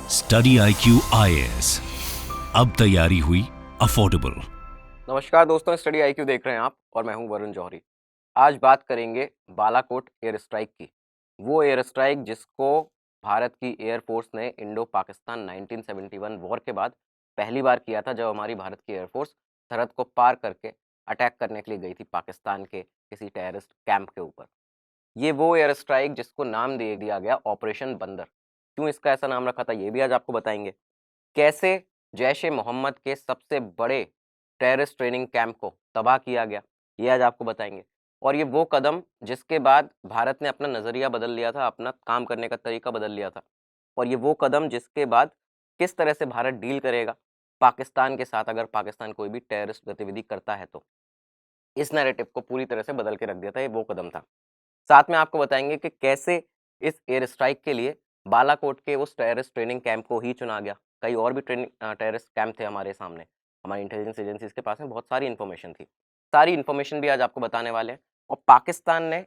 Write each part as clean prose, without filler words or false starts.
Study IQ IAS, अब तैयारी हुई अफोर्डेबल। नमस्कार दोस्तों, स्टडी IQ देख रहे हैं आप और मैं हूं वरुण जौहरी। आज बात करेंगे बालाकोट एयर स्ट्राइक की। वो एयर स्ट्राइक जिसको भारत की एयरफोर्स ने इंडो पाकिस्तान 1971 वॉर के बाद पहली बार किया था, जब हमारी भारत की एयरफोर्स सरहद को पार करके अटैक करने के लिए गई थी पाकिस्तान के किसी टेररिस्ट कैंप के ऊपर। ये वो एयर स्ट्राइक जिसको नाम दे दिया गया ऑपरेशन बंदर। क्यों इसका ऐसा नाम रखा था, ये भी आज आपको बताएंगे। कैसे जैश ए मोहम्मद के सबसे बड़े टेररिस्ट ट्रेनिंग कैंप को तबाह किया गया, ये आज आपको बताएंगे। और ये वो कदम जिसके बाद भारत ने अपना नज़रिया बदल लिया था, अपना काम करने का तरीका बदल लिया था। और ये वो कदम जिसके बाद किस तरह से भारत डील करेगा पाकिस्तान के साथ, अगर पाकिस्तान कोई भी टेररिस्ट गतिविधि करता है तो। इस नैरेटिव को पूरी तरह से बदल के रख दिया था, ये वो कदम था। साथ में आपको बताएंगे कि कैसे इस एयर स्ट्राइक के लिए बालाकोट के उस टेररिस्ट ट्रेनिंग कैंप को ही चुना गया। कई और भी टेररिस्ट कैंप थे हमारे सामने, हमारी इंटेलिजेंस एजेंसीज के पास में बहुत सारी इन्फॉर्मेशन थी। सारी इन्फॉर्मेशन भी आज आपको बताने वाले हैं। और पाकिस्तान ने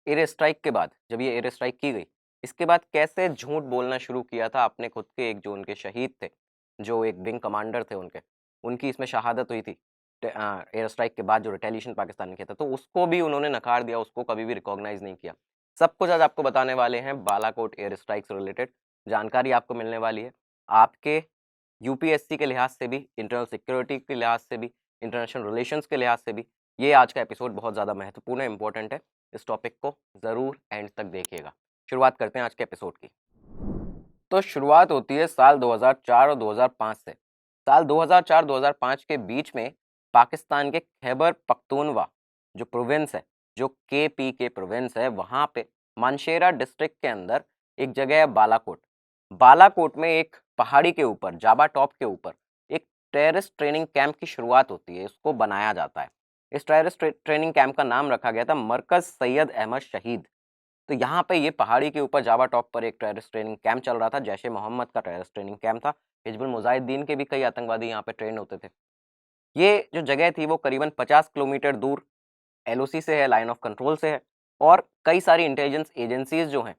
एयर स्ट्राइक के बाद, जब ये एयर स्ट्राइक की गई, इसके बाद कैसे झूठ बोलना शुरू किया था अपने खुद के, एक जो उनके शहीद थे, जो एक विंग कमांडर थे उनकी इसमें शहादत हुई थी एयर स्ट्राइक के बाद, जो रिटेलिएशन पाकिस्तान ने किया था, तो उसको भी उन्होंने नकार दिया, उसको कभी भी रिकॉग्नाइज नहीं किया। सब कुछ आज आपको बताने वाले हैं। बालाकोट एयर स्ट्राइक से रिलेटेड जानकारी आपको मिलने वाली है। आपके यूपीएससी के लिहाज से भी, इंटरनल सिक्योरिटी के लिहाज से भी, इंटरनेशनल रिलेशंस के लिहाज से भी ये आज का एपिसोड बहुत ज़्यादा महत्वपूर्ण है, इंपॉर्टेंट है। इस टॉपिक को ज़रूर एंड तक देखिएगा। शुरुआत करते हैं आज के एपिसोड की। तो शुरुआत होती है साल 2004 और 2005 से। साल 2004-2005 के बीच में पाकिस्तान के खैबर पख्तूनवा जो प्रोविंस है, जो KP के प्रोविंस है, वहाँ पे मानशेरा डिस्ट्रिक्ट के अंदर एक जगह है बालाकोट। बालाकोट में एक पहाड़ी के ऊपर, जाबा टॉप के ऊपर, एक टेररिस्ट ट्रेनिंग कैंप की शुरुआत होती है, इसको बनाया जाता है। इस टेररिस्ट ट्रेनिंग कैंप का नाम रखा गया था मरकज सैयद अहमद शहीद। तो यहाँ पे ये पहाड़ी के ऊपर जावा टॉप पर एक टेररिस्ट ट्रेनिंग कैंप चल रहा था, जैश ए मोहम्मद का टेररिस्ट ट्रेनिंग कैंप था। हिजबुल मुजाहिदीन के भी कई आतंकवादी यहाँ पे ट्रेन होते थे। ये जो जगह थी वो करीबन 50 किलोमीटर दूर LOC से है, लाइन ऑफ कंट्रोल से है। और कई सारी इंटेलिजेंस एजेंसीज जो हैं,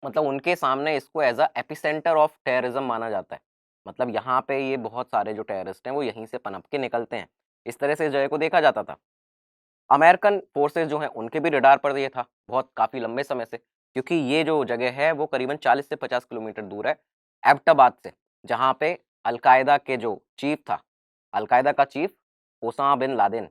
मतलब उनके सामने इसको as a epicentre of terrorism माना जाता है। मतलब यहाँ पे ये बहुत सारे जो टेररिस्ट हैं वो यहीं से पनप के निकलते हैं, इस तरह से इस जगह को देखा जाता था। अमेरिकन फोर्सेस जो हैं उनके भी रडार पर ये था बहुत काफ़ी लंबे समय से, क्योंकि ये जो जगह है वो करीबन 40 से 50 किलोमीटर दूर है एबटाबाद से, जहाँ पे अलकायदा के जो चीफ था, अलकायदा का चीफ ओसामा बिन लादेन,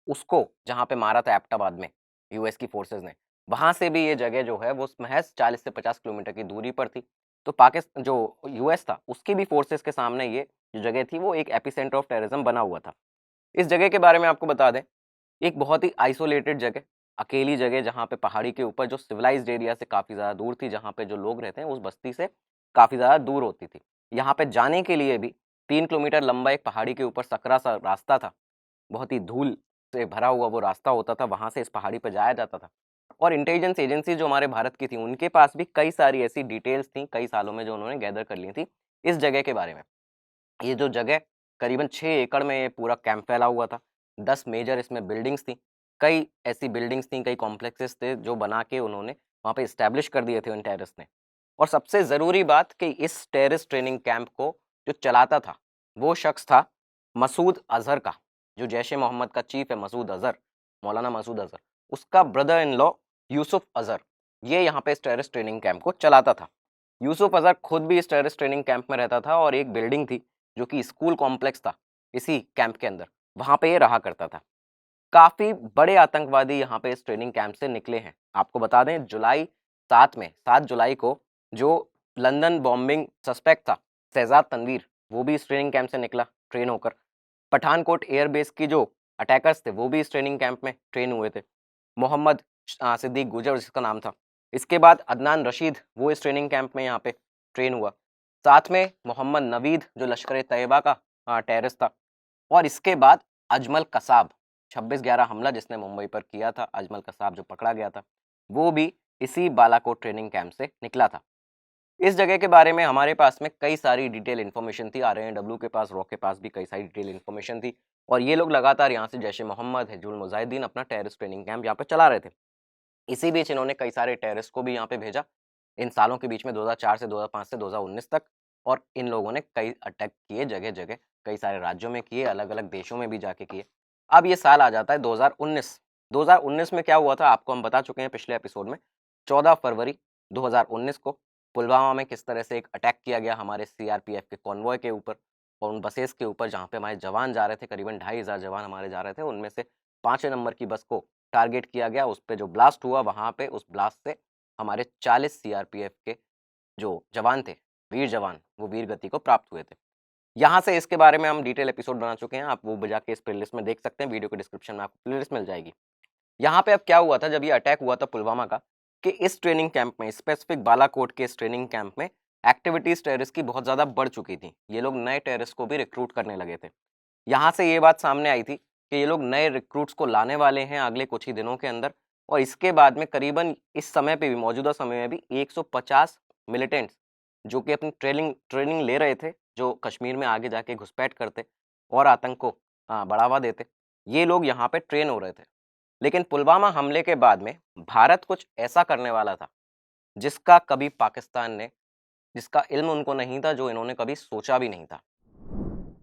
उसको जहाँ पे मारा था एबटाबाद में US की फोर्सेस ने, वहाँ से भी ये जगह जो है वो महज 40 से 50 किलोमीटर की दूरी पर थी। तो पाकिस्तान जो US था उसकी भी फोर्सेस के सामने ये जो जगह थी वो एक एपिसेंटर ऑफ टेररिज्म बना हुआ था। इस जगह के बारे में आपको बता दें, एक बहुत ही आइसोलेटेड जगह, अकेली जगह, जहाँ पे पहाड़ी के ऊपर जो सिविलाइज्ड एरिया से काफ़ी ज़्यादा दूर थी, जहाँ पे जो लोग रहते हैं उस बस्ती से काफ़ी ज़्यादा दूर होती थी। यहाँ पे जाने के लिए भी 3 किलोमीटर लंबा एक पहाड़ी के ऊपर सकरा सा रास्ता था। बहुत ही धूल से भरा हुआ वो रास्ता होता था, वहाँ से इस पहाड़ी पे जाया जाता था। और इंटेलिजेंस एजेंसी जो हमारे भारत की थी, उनके पास भी कई सारी ऐसी डिटेल्स थी, कई सालों में जो उन्होंने गैदर कर ली थी इस जगह के बारे में। ये जो जगह करीबन 6 एकड़ में ये पूरा कैंप फैला हुआ था। 10 मेजर इसमें बिल्डिंग्स थी। कई ऐसी बिल्डिंग्स थी, कई कॉम्प्लेक्सेस थे जो बना के उन्होंने वहाँ पे एस्टैब्लिश कर दिए थे उन टेररिस्ट ने। और सबसे ज़रूरी बात कि इस टेररिस्ट ट्रेनिंग कैंप को जो चलाता था, वो शख्स था मसूद अज़हर का, जो जैश ए मोहम्मद का चीफ है मसूद अज़हर, मौलाना मसूद अज़हर। उसका brother in law Yusuf Azhar, ये यहाँ पे इस टेररिस्ट ट्रेनिंग कैंप को चलाता था। यूसुफ अज़हर खुद भी इस टेररिस्ट ट्रेनिंग कैंप में रहता था और एक बिल्डिंग थी जो कि स्कूल कॉम्प्लेक्स था इसी कैंप के अंदर, वहाँ पे ये रहा करता था। काफ़ी बड़े आतंकवादी यहाँ पे इस ट्रेनिंग कैंप से निकले हैं। आपको बता दें जुलाई 7 में, 7 जुलाई को जो लंदन बॉम्बिंग सस्पेक्ट था शहजाद तनवीर, वो भी इस ट्रेनिंग कैंप से निकला ट्रेन होकर। पठानकोट एयरबेस की जो अटैकर्स थे वो भी इस ट्रेनिंग कैंप में ट्रेन हुए थे। मोहम्मद सिद्दीक गुजर जिसका नाम था। इसके बाद अदनान रशीद, वो इस ट्रेनिंग कैंप में यहाँ पे ट्रेन हुआ। साथ में मोहम्मद नवीद जो लश्कर तैयबा का टेररिस्ट था। और इसके बाद अजमल कसाब, 26/11 हमला जिसने मुंबई पर किया था, अजमल कसाब जो पकड़ा गया था, वो भी इसी बालाकोट ट्रेनिंग कैंप से निकला था। इस जगह के बारे में हमारे पास में कई सारी डिटेल इन्फॉर्मेशन थी। RANW के पास, रॉ के पास भी कई सारी डिटेल इन्फॉर्मेशन थी। और ये लोग लगातार यहाँ से जैश ए मोहम्मद, हिजबुल मुजाहिदीन अपना टेररिस्ट ट्रेनिंग कैंप यहाँ पे चला रहे थे। इसी बीच इन्होंने कई सारे टेररिस्ट को भी यहाँ पे भेजा इन सालों के बीच में, 2004 से 2005 से 2019 तक। और इन लोगों ने कई अटैक किए जगह जगह, कई सारे राज्यों में किए, अलग अलग देशों में भी जाके किए। अब ये साल आ जाता है 2019। 2019 में क्या हुआ था आपको हम बता चुके हैं पिछले एपिसोड में। 14 फरवरी 2019 को पुलवामा में किस तरह से एक अटैक किया गया हमारे सीआरपीएफ के कॉन्वॉय के ऊपर और उन बसेस के ऊपर जहाँ पे हमारे जवान जा रहे थे, करीबन 2,500 जवान हमारे जा रहे थे। उनमें से 5वें नंबर की बस को टारगेट किया गया। उस पे जो ब्लास्ट हुआ, वहाँ पे उस ब्लास्ट से हमारे 40 सीआरपीएफ के जो जवान थे, वीर जवान, वो वीर गति को प्राप्त हुए थे। यहाँ से इसके बारे में हम डिटेल एपिसोड बना चुके हैं, आप वो बजा के इस प्लेलिस्ट में देख सकते हैं, वीडियो के डिस्क्रिप्शन में आपको प्लेलिस्ट मिल जाएगी। यहाँ पे अब क्या हुआ था जब ये अटैक हुआ था पुलवामा का, कि इस ट्रेनिंग कैंप में, स्पेसिफिक बालाकोट के इस ट्रेनिंग कैंप में एक्टिविटीज टेररिस्ट की बहुत ज़्यादा बढ़ चुकी थी। ये लोग नए टेररिस्ट को भी रिक्रूट करने लगे थे। यहाँ से ये बात सामने आई थी कि ये लोग नए रिक्रूट्स को लाने वाले हैं अगले कुछ ही दिनों के अंदर, और इसके बाद में करीबन इस समय पे भी, मौजूदा समय में भी 150 मिलिटेंट्स जो कि अपनी ट्रेनिंग ले रहे थे, जो कश्मीर में आगे जाके घुसपैठ करते और आतंक को बढ़ावा देते, ये लोग यहाँ पे ट्रेन हो रहे थे। लेकिन पुलवामा हमले के बाद में भारत कुछ ऐसा करने वाला था जिसका कभी पाकिस्तान ने, जिसका इल्म उनको नहीं था, जो इन्होंने कभी सोचा भी नहीं था।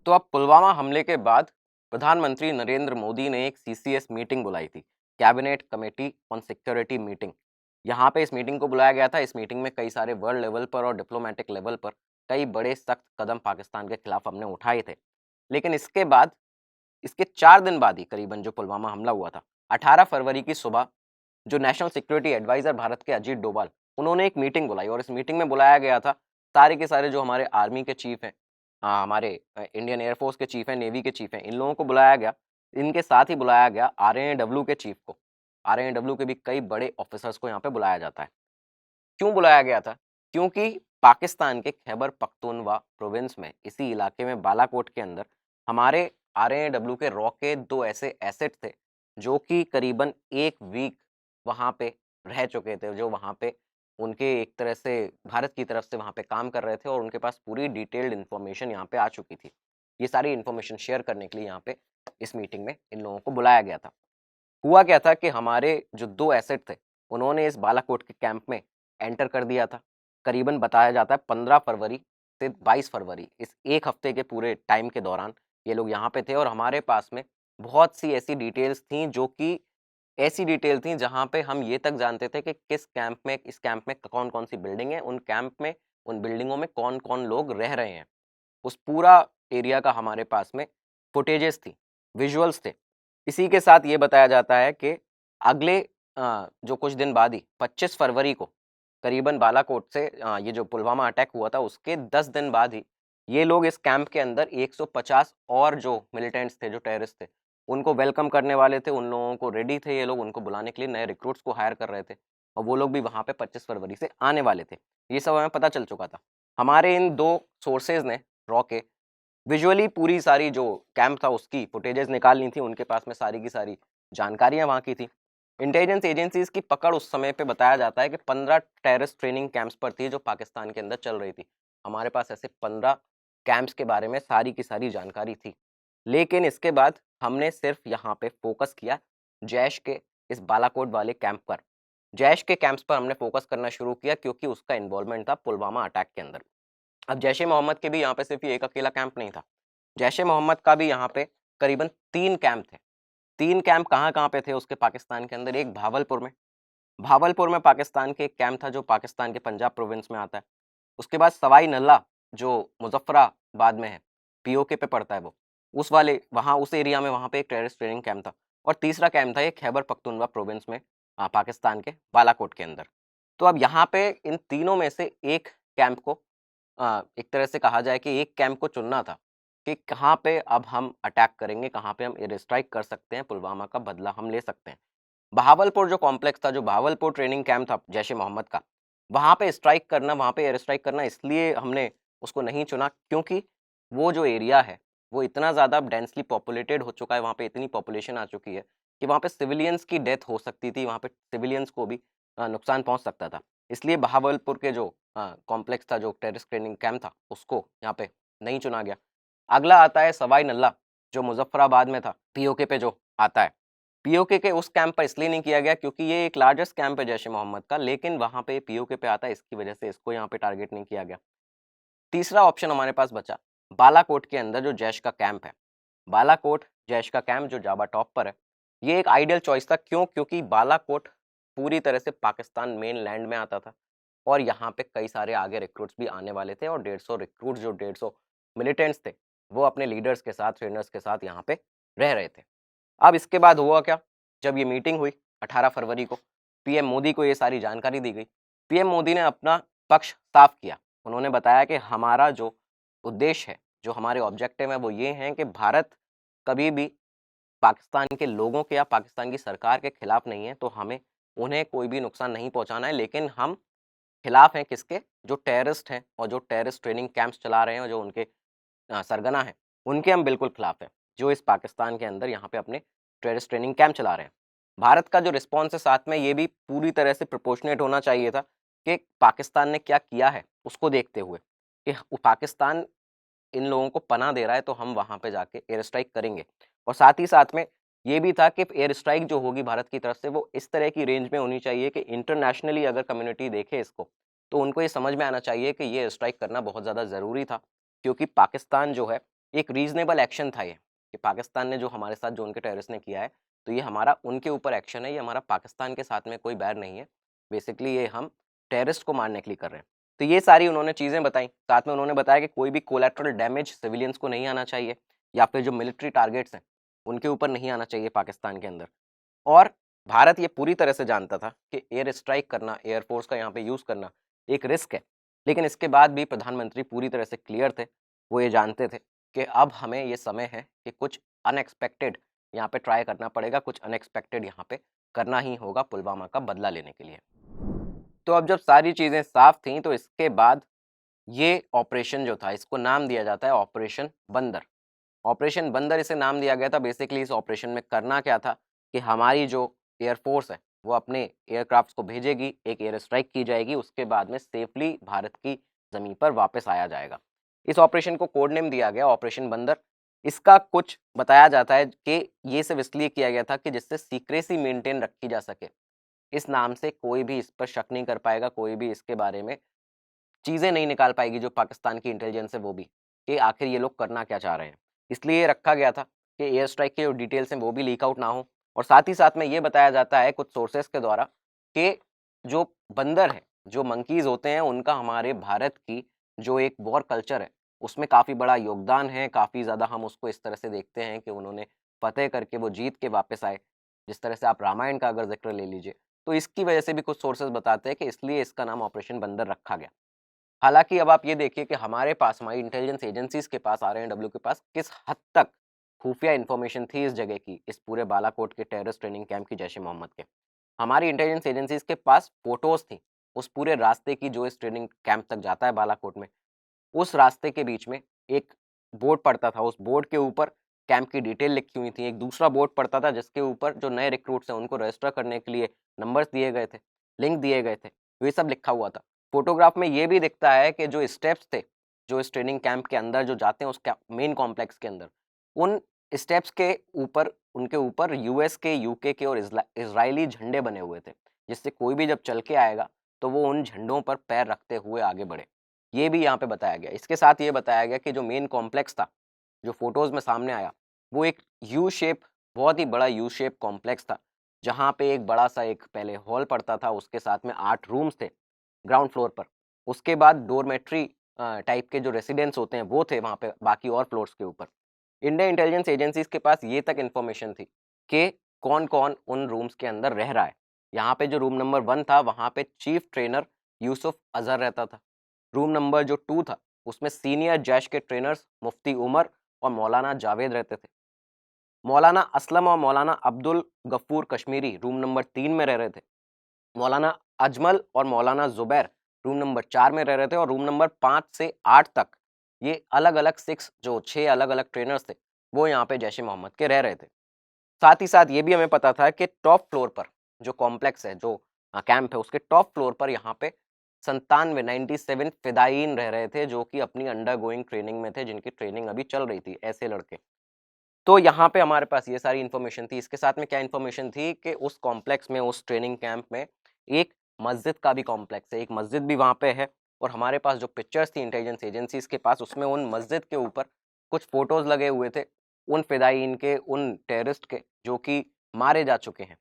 तो अब पुलवामा हमले के बाद प्रधानमंत्री नरेंद्र मोदी ने एक सीसीएस मीटिंग बुलाई थी, cabinet committee on security meeting. यहाँ पे इस मीटिंग को बुलाया गया था। इस मीटिंग में कई सारे वर्ल्ड लेवल पर और डिप्लोमेटिक लेवल पर कई बड़े सख्त कदम पाकिस्तान के खिलाफ हमने उठाए थे। लेकिन इसके बाद, इसके 4 दिन बाद ही करीबन जो पुलवामा हमला हुआ था, 18 फरवरी की सुबह जो नेशनल सिक्योरिटी एडवाइजर भारत के अजीत डोभाल, उन्होंने एक मीटिंग बुलाई और इस मीटिंग में बुलाया गया था सारे के सारे जो हमारे आर्मी के चीफ हैं, हमारे इंडियन एयरफोर्स के चीफ हैं, नेवी के चीफ हैं, इन लोगों को बुलाया गया। इनके साथ ही बुलाया गया आरएनएडब्ल्यू के चीफ को। आरएनएडब्ल्यू के भी कई बड़े ऑफिसर्स को यहाँ पे बुलाया जाता है। क्यों बुलाया गया था? क्योंकि पाकिस्तान के खैबर पख्तूनवा प्रोविंस में, इसी इलाके में बालाकोट के अंदर, हमारे आरएनएडब्ल्यू के रॉ के 2 ऐसे एसेट थे जो कि करीबन 1 वीक वहाँ पे रह चुके थे, जो वहाँ पे उनके एक तरह से भारत की तरफ से वहाँ पे काम कर रहे थे और उनके पास पूरी डिटेल्ड इन्फॉर्मेशन यहाँ पे आ चुकी थी। ये सारी इन्फॉर्मेशन शेयर करने के लिए यहाँ पे इस मीटिंग में इन लोगों को बुलाया गया था। हुआ क्या था कि हमारे जो 2 एसेट थे, उन्होंने इस बालाकोट के कैंप में एंटर कर दिया था। करीबन बताया जाता है 15 फरवरी से 22 फरवरी, इस 1 हफ्ते के पूरे टाइम के दौरान ये लोग यहाँ पे थे और हमारे पास में बहुत सी ऐसी डिटेल्स थी जो कि ऐसी डिटेल थी जहाँ पे हम ये तक जानते थे कि किस कैंप में, इस कैंप में कौन-कौन सी बिल्डिंग है, उन कैंप में, उन बिल्डिंगों में कौन-कौन लोग रह रहे हैं। उस पूरा एरिया का हमारे पास में फुटेजेस थी, विजुअल्स थे। इसी के साथ ये बताया जाता है कि अगले जो कुछ दिन बाद ही 25 फरवरी को करीबन बालाकोट से ये जो पुलवामा अटैक हुआ था उसके 10 दिन बाद ही ये लोग इस कैंप के अंदर 150 और जो मिलिटेंट्स थे, जो टेररिस्ट थे, उनको वेलकम करने वाले थे, उन लोगों को रेडी थे ये लोग, उनको बुलाने के लिए नए रिक्रूट्स को हायर कर रहे थे और वो लोग भी वहाँ पे 25 फरवरी से आने वाले थे। ये सब हमें पता चल चुका था। हमारे इन 2 सोर्सेज़ ने, रॉ के, विजुअली पूरी सारी जो कैंप था उसकी फुटेजेस निकाल ली थी, उनके पास में सारी की सारी जानकारियाँ वहाँ की थी। इंटेलिजेंस एजेंसीज़ की पकड़ उस समय पे बताया जाता है कि 15 टेररिस्ट ट्रेनिंग कैंप्स पर थी जो पाकिस्तान के अंदर चल रही थी। हमारे पास ऐसे 15 कैंप्स के बारे में सारी की सारी जानकारी थी। लेकिन इसके बाद हमने सिर्फ यहाँ पे फोकस किया जैश के इस बालाकोट वाले कैंप पर। जैश के कैंप्स पर हमने फोकस करना शुरू किया क्योंकि उसका इन्वॉल्वमेंट था पुलवामा अटैक के अंदर। अब जैश-ए-मोहम्मद के भी यहाँ पे सिर्फ ये एक अकेला कैंप नहीं था। जैश-ए-मोहम्मद का भी यहाँ पे करीबन 3 कैंप थे। 3 कैंप कहाँ-कहाँ पे थे उसके पाकिस्तान के अंदर? एक भावलपुर में। भावलपुर में पाकिस्तान के एक कैंप था जो पाकिस्तान के पंजाब प्रोविंस में आता है। उसके बाद सवाई नल्ला जो मुज़फ़्फ़राबाद में है, पीओके पे पड़ता है वो। उस वाले वहाँ उस एरिया में वहाँ पे एक टेररिस्ट ट्रेनिंग कैंप था और तीसरा कैंप था ये खैबर पख्तूनख्वा प्रोविंस में पाकिस्तान के बालाकोट के अंदर। तो अब यहाँ पे इन तीनों में से एक कैंप को एक तरह से कहा जाए कि एक कैंप को चुनना था कि कहाँ पे अब हम अटैक करेंगे, कहाँ पे हम एयर स्ट्राइक कर सकते हैं, पुलवामा का बदला हम ले सकते हैं। बहावलपुर जो कॉम्प्लेक्स था, जो बहावलपुर ट्रेनिंग कैंप था जैश-ए-मोहम्मद का, वहाँ पे स्ट्राइक करना, वहाँ पे एयर स्ट्राइक करना इसलिए हमने उसको नहीं चुना क्योंकि वो जो एरिया है, वो इतना ज़्यादा डेंसली पॉपुलेटेड हो चुका है, वहाँ पे इतनी पॉपुलेशन आ चुकी है कि वहाँ पे सिविलियंस की डेथ हो सकती थी, वहाँ पे सिविलियंस को भी नुकसान पहुँच सकता था। इसलिए बहावलपुर के जो कॉम्प्लेक्स था, जो टेररिस्ट ट्रेनिंग कैंप था, उसको यहाँ पे नहीं चुना गया। अगला आता है सवाई नल्ला, जो मुज़फ़्फ़राबाद में था, पीओके पे जो आता है। पीओके के उस कैंप पर इसलिए नहीं किया गया क्योंकि ये एक लार्जेस्ट कैंप है जैश-ए-मोहम्मद का, लेकिन वहाँ पे पीओके पे आता है, इसकी वजह से इसको यहाँ पे टारगेट नहीं किया गया। तीसरा ऑप्शन हमारे पास बचा बालाकोट के अंदर जो जैश का कैंप है। बालाकोट जैश का कैंप जो जावा टॉप पर है, ये एक आइडियल चॉइस था। क्यों? क्योंकि बालाकोट पूरी तरह से पाकिस्तान मेन लैंड में आता था और यहाँ पे कई सारे आगे रिक्रूट्स भी आने वाले थे और 150 रिक्रूट्स जो 150 मिलिटेंट्स थे वो अपने लीडर्स के साथ, ट्रेनर्स के साथ यहाँ पे रह रहे थे। अब इसके बाद हुआ क्या? जब ये मीटिंग हुई 18 फरवरी को, पीएम मोदी को ये सारी जानकारी दी गई। पीएम मोदी ने अपना पक्ष साफ किया। उन्होंने बताया कि हमारा जो उद्देश्य है, जो हमारे ऑब्जेक्टिव है वो ये हैं कि भारत कभी भी पाकिस्तान के लोगों के या पाकिस्तान की सरकार के खिलाफ नहीं है, तो हमें उन्हें कोई भी नुकसान नहीं पहुंचाना है। लेकिन हम खिलाफ हैं किसके? जो टेररिस्ट हैं और जो टेररिस्ट ट्रेनिंग कैंप्स चला रहे हैं और जो उनके सरगना हैं, उनके हम बिल्कुल खिलाफ हैं, जो इस पाकिस्तान के अंदर यहाँ पे अपने टेररिस्ट ट्रेनिंग कैंप चला रहे हैं। भारत का जो रिस्पॉन्स है साथ में ये भी पूरी तरह से प्रोपोर्शनेट होना चाहिए था कि पाकिस्तान ने क्या किया है उसको देखते हुए कि पाकिस्तान इन लोगों को पनाह दे रहा है तो हम वहाँ पे जाके एयर स्ट्राइक करेंगे। और साथ ही साथ में ये भी था कि एयर स्ट्राइक जो होगी भारत की तरफ से वो इस तरह की रेंज में होनी चाहिए कि इंटरनेशनली अगर कम्युनिटी देखे इसको तो उनको ये समझ में आना चाहिए कि ये एयर स्ट्राइक करना बहुत ज़्यादा ज़रूरी था। क्योंकि पाकिस्तान जो है एक रीजनेबल एक्शन था ये, कि पाकिस्तान ने जो हमारे साथ जो उनके टेररिस्ट ने किया है तो ये हमारा उनके ऊपर एक्शन है, ये हमारा पाकिस्तान के साथ में कोई बैर नहीं है। बेसिकली ये हम टेररिस्ट को मारने के लिए कर रहे हैं। तो ये सारी उन्होंने चीज़ें बताई। साथ में उन्होंने बताया कि कोई भी कोलैटरल डैमेज सिविलियंस को नहीं आना चाहिए या फिर जो मिलिट्री टारगेट्स हैं उनके ऊपर नहीं आना चाहिए पाकिस्तान के अंदर। और भारत ये पूरी तरह से जानता था कि एयर स्ट्राइक करना, एयरफोर्स का यहाँ पे यूज़ करना एक रिस्क है। लेकिन इसके बाद भी प्रधानमंत्री पूरी तरह से क्लियर थे। वो ये जानते थे कि अब हमें ये समय है कि कुछ अनएक्सपेक्टेड यहाँ पे ट्राई करना पड़ेगा, कुछ अनएक्सपेक्टेड यहाँ पे करना ही होगा पुलवामा का बदला लेने के लिए। तो अब जब सारी चीज़ें साफ थीं तो इसके बाद ये ऑपरेशन जो था इसको नाम दिया जाता है ऑपरेशन बंदर। ऑपरेशन बंदर इसे नाम दिया गया था। बेसिकली इस ऑपरेशन में करना क्या था कि हमारी जो एयरफोर्स है वो अपने एयरक्राफ्ट्स को भेजेगी, एक एयर स्ट्राइक की जाएगी, उसके बाद में सेफली भारत की ज़मीन पर वापस आया जाएगा। इस ऑपरेशन को कोड नेम दिया गया ऑपरेशन बंदर। इसका कुछ बताया जाता है कि ये सिर्फ इसलिए किया गया था कि जिससे सीक्रेसी मेंटेन रखी जा सके। इस नाम से कोई भी इस पर शक नहीं कर पाएगा, कोई भी इसके बारे में चीज़ें नहीं निकाल पाएगी जो पाकिस्तान की इंटेलिजेंस है वो भी, कि आखिर ये लोग करना क्या चाह रहे हैं। इसलिए ये रखा गया था कि एयर स्ट्राइक के जो डिटेल्स हैं वो भी लीक आउट ना हो। और साथ ही साथ में ये बताया जाता है कुछ सोर्सेस के द्वारा कि जो बंदर हैं, जो मंकीज़ होते हैं, उनका हमारे भारत की जो एक वॉर कल्चर है, उसमें काफ़ी बड़ा योगदान है। काफ़ी ज़्यादा हम उसको इस तरह से देखते हैं कि उन्होंने फ़तेह करके वो जीत के वापस आए। जिस तरह से आप रामायण का अगर ज़िक्र ले लीजिए, तो इसकी वजह से भी कुछ सोर्सेस बताते हैं कि इसलिए इसका नाम ऑपरेशन बंदर रखा गया। हालाँकि अब आप ये देखिए कि हमारे पास, हमारी इंटेलिजेंस एजेंसीज़ के पास, आरएनडब्ल्यू के पास किस हद तक खुफिया इन्फॉर्मेशन थी इस जगह की, इस पूरे बालाकोट के टेररिस्ट ट्रेनिंग कैंप की, जैश-ए-मोहम्मद के। हमारी इंटेलिजेंस एजेंसीज़ के पास फ़ोटोज़ थी, उस पूरे रास्ते की जो इस ट्रेनिंग कैंप तक जाता है बालाकोट में। उस रास्ते के बीच में एक बोर्ड पड़ता था, उस बोर्ड के ऊपर कैंप की डिटेल लिखी हुई थी। एक दूसरा बोर्ड पड़ता था जिसके ऊपर जो नए रिक्रूट्स हैं उनको रजिस्टर करने के लिए नंबर्स दिए गए थे, लिंक दिए गए थे, तो ये सब लिखा हुआ था। फ़ोटोग्राफ में ये भी दिखता है कि जो स्टेप्स थे, जो इस ट्रेनिंग कैंप के अंदर जो जाते हैं उस कै मेन कॉम्प्लेक्स के अंदर, उन स्टेप्स के ऊपर, उनके ऊपर यूएस के, यूके के और इज़राइली झंडे बने हुए थे, जिससे कोई भी जब चल के आएगा, तो वो उन झंडों पर पैर रखते हुए आगे बढ़े। ये भी यहाँ पे बताया गया। इसके साथ ये बताया गया कि जो मेन कॉम्प्लेक्स था, जो फ़ोटोज़ में सामने आया, वो एक यू शेप, बहुत ही बड़ा यू शेप कॉम्प्लेक्स था, जहाँ पे एक बड़ा-सा एक पहले हॉल पड़ता था, उसके साथ में 8 रूम्स थे ग्राउंड फ्लोर पर। उसके बाद डॉर्मेट्री टाइप के जो रेसिडेंस होते हैं, वो थे वहाँ पे बाकी और फ्लोर्स के ऊपर। इंडियन इंटेलिजेंस एजेंसीज़ के पास ये तक इन्फॉर्मेशन थी कि कौन-कौन उन रूम्स के अंदर रह रहा है। यहाँ पे जो रूम नंबर 1 था, वहाँ पे चीफ ट्रेनर यूसुफ अज़हर रहता था। रूम नंबर जो 2 था, उसमें सीनियर जैश के ट्रेनर्स मुफ्ती उमर और मौलाना जावेद रहते थे। मौलाना असलम और मौलाना अब्दुल गफ़ूर कश्मीरी रूम नंबर 3 में रह रहे थे। मौलाना अजमल और मौलाना ज़ुबैर रूम नंबर 4 में रह रहे थे और रूम नंबर 5 से 8 तक ये अलग-अलग 6 अलग-अलग ट्रेनर्स थे, वो यहाँ पे जैश-ए-मोहम्मद के रह रहे थे। साथ ही साथ ये भी हमें पता था कि टॉप फ्लोर पर जो कॉम्प्लेक्स है, जो कैंप है, उसके टॉप फ्लोर पर यहाँ पे 97 फ़िदायीन रह रहे थे, जो कि अपनी अंडरगोइंग ट्रेनिंग में थे, जिनकी ट्रेनिंग अभी चल रही थी, ऐसे लड़के। तो यहाँ पे हमारे पास ये सारी इन्फॉर्मेशन थी। इसके साथ में क्या इन्फॉर्मेशन थी कि उस कॉम्प्लेक्स में, उस ट्रेनिंग कैंप में एक मस्जिद का भी कॉम्प्लेक्स है, एक मस्जिद भी वहाँ पे है, और हमारे पास जो पिक्चर्स थी इंटेलिजेंस एजेंसीज के पास, उसमें उन मस्जिद के ऊपर कुछ फोटोज लगे हुए थे उन फिदायीन के, उन टेररिस्ट के जो कि मारे जा चुके हैं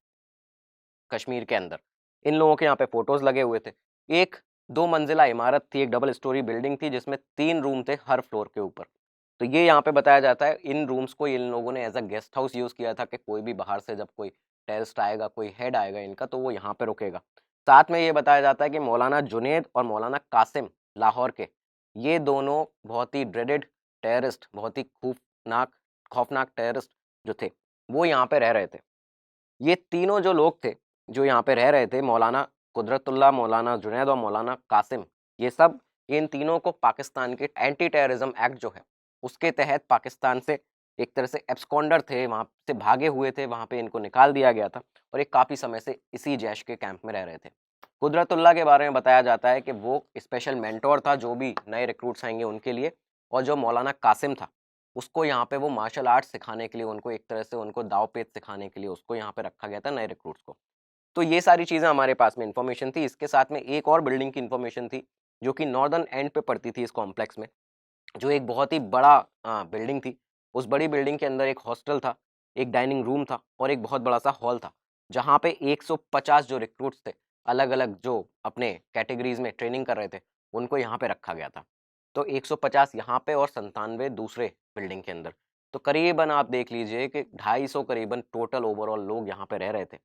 कश्मीर के अंदर। इन लोगों के यहाँ पे फोटोज लगे हुए थे। एक 2 मंजिला इमारत थी, एक डबल स्टोरी बिल्डिंग थी जिसमें 3 रूम थे हर फ्लोर के ऊपर। तो ये यहाँ पे बताया जाता है इन रूम्स को इन लोगों ने as a guest house use किया था कि कोई भी बाहर से जब कोई टेररिस्ट आएगा, कोई हेड आएगा इनका, तो वो यहाँ पे रुकेगा। साथ में ये बताया जाता है कि मौलाना जुनैद और मौलाना कासिम लाहौर के, ये दोनों बहुत ही ड्रेडेड टेररिस्ट, बहुत ही खौफनाक टेररिस्ट जो थे, वो यहाँ पे रह रहे थे। ये तीनों जो लोग थे, जो यहाँ पे रह रहे थे, मौलाना कुदरतुल्लाह, मौलाना जुनैद और मौलाना कासिम, ये सब, इन तीनों को पाकिस्तान के एंटी टेररिज्म एक्ट जो है, उसके तहत पाकिस्तान से एक तरह से एब्सकॉन्डर थे, वहाँ से भागे हुए थे, वहाँ पे इनको निकाल दिया गया था और ये काफ़ी समय से इसी जैश के कैंप में रह रहे थे। कुदरतुल्लाह के बारे में बताया जाता है कि वो स्पेशल मेंटोर था जो भी नए रिक्रूट्स आएंगे उनके लिए, और जो मौलाना कासिम था, उसको यहाँ पे वो मार्शल आर्ट्स सिखाने के लिए, उनको एक तरह से उनको दाव-पेच सिखाने के लिए उसको यहाँ पे रखा गया था, नए रिक्रूट्स को। तो ये सारी चीज़ें हमारे पास में इन्फॉर्मेशन थी। इसके साथ में एक और बिल्डिंग की इन्फॉर्मेशन थी, जो कि नॉर्दर्न एंड पे पड़ती थी इस कॉम्प्लेक्स में, जो एक बहुत ही बड़ा बिल्डिंग थी। उस बड़ी बिल्डिंग के अंदर एक हॉस्टल था, एक डाइनिंग रूम था और एक बहुत बड़ा-सा हॉल था, जहाँ पे 150 जो रिक्रूट्स थे, अलग-अलग जो अपने कैटेगरीज़ में ट्रेनिंग कर रहे थे, उनको यहाँ पे रखा गया था। तो 150 यहाँ पे और 97 दूसरे बिल्डिंग के अंदर। तो करीबन आप देख लीजिए कि 250 करीबन टोटल ओवरऑल लोग यहाँ पे रह रहे थे।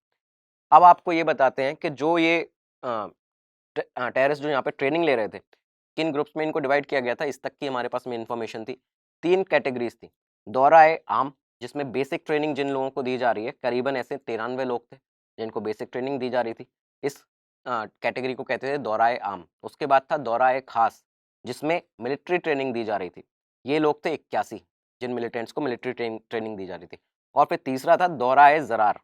अब आपको ये बताते हैं कि जो ये अ, टेररिस्ट जो यहाँ पे ट्रेनिंग ले रहे थे, किन ग्रुप्स में इनको डिवाइड किया गया था, इस तक की हमारे पास में इन्फॉर्मेशन थी। 3 कैटेगरीज़ थी। दौरा-ए-आम, जिसमें बेसिक ट्रेनिंग जिन लोगों को दी जा रही है, करीबन ऐसे 93 लोग थे, जिनको बेसिक ट्रेनिंग दी जा रही थी। इस कैटेगरी को कहते थे दौरा-ए-आम। उसके बाद था दौरा-ए-खास, जिसमें मिलिट्री ट्रेनिंग दी जा रही थी। ये लोग थे 81, जिन मिलिटेंट्स को मिलिट्री ट्रेनिंग दी जा रही थी। और फिर तीसरा था दौरा-ए-ज़रार।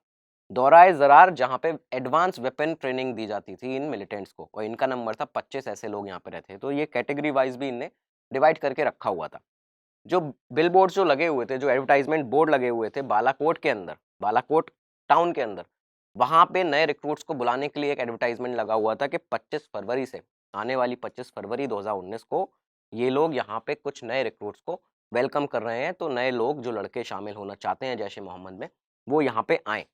दौराए-ज़रार, जहाँ पे एडवांस वेपन ट्रेनिंग दी जाती थी इन मिलिटेंट्स को, और इनका नंबर था 25, ऐसे लोग यहाँ पे रहते हैं। तो ये कैटेगरी वाइज़ भी इनने डिवाइड करके रखा हुआ था। जो बिलबोर्ड्स जो लगे हुए थे, जो एडवर्टाइज़मेंट बोर्ड लगे हुए थे बालाकोट के अंदर, बालाकोट टाउन के अंदर, वहाँ पे नए रिक्रूट्स को बुलाने के लिए एक एडवर्टाइज़मेंट लगा हुआ था कि 25 फरवरी से, आने वाली 25 फरवरी 2019 को, ये लोग यहाँ पे कुछ नए रिक्रूट्स को वेलकम कर रहे हैं। तो नए लोग, जो लड़के शामिल होना चाहते हैं जैश-ए-मोहम्मद में, वो यहाँ पे आएँ।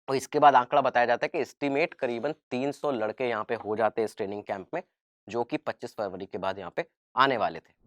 और इसके बाद आंकड़ा बताया जाता है कि एस्टिमेट करीबन 300 लड़के यहाँ पे हो जाते हैं इस ट्रेनिंग कैंप में, जो कि 25 फरवरी के बाद यहाँ पे आने वाले थे।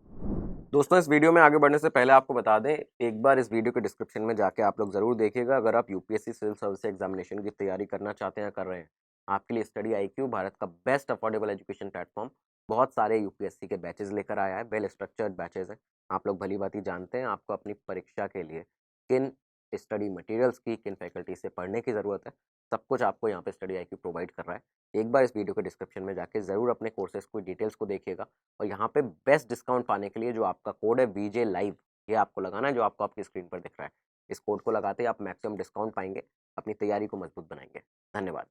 दोस्तों, इस वीडियो में आगे बढ़ने से पहले आपको बता दें, एक बार इस वीडियो के डिस्क्रिप्शन में जाके आप लोग ज़रूर देखिएगा, अगर आप यूपीएससी सिविल सर्विस एग्जामिनेशन की तैयारी करना चाहते हैं या कर रहे हैं। आपके लिए स्टडी आईक्यू भारत का बेस्ट अफोर्डेबल एजुकेशन प्लेटफॉर्म बहुत सारे यूपीएससी के बैचेज़ लेकर आया है, वेल स्ट्रक्चर्ड बैचेज़ हैं। आप लोग भली-भाँति जानते हैं आपको अपनी परीक्षा के लिए किन स्टडी मटेरियल्स की, किन फैकल्टी से पढ़ने की ज़रूरत है, सब कुछ आपको यहाँ पे स्टडी आईक्यू प्रोवाइड कर रहा है। एक बार इस वीडियो के डिस्क्रिप्शन में जाके ज़रूर अपने कोर्सेज़ की डिटेल्स को देखिएगा, और यहाँ पे बेस्ट डिस्काउंट पाने के लिए जो आपका कोड है वीजे लाइव, ये आपको लगाना है, जो आपको आपकी स्क्रीन पर दिख रहा है। इस कोड को लगाते ही आप मैक्सिमम डिस्काउंट पाएंगे, अपनी तैयारी को मजबूत बनाएंगे। धन्यवाद।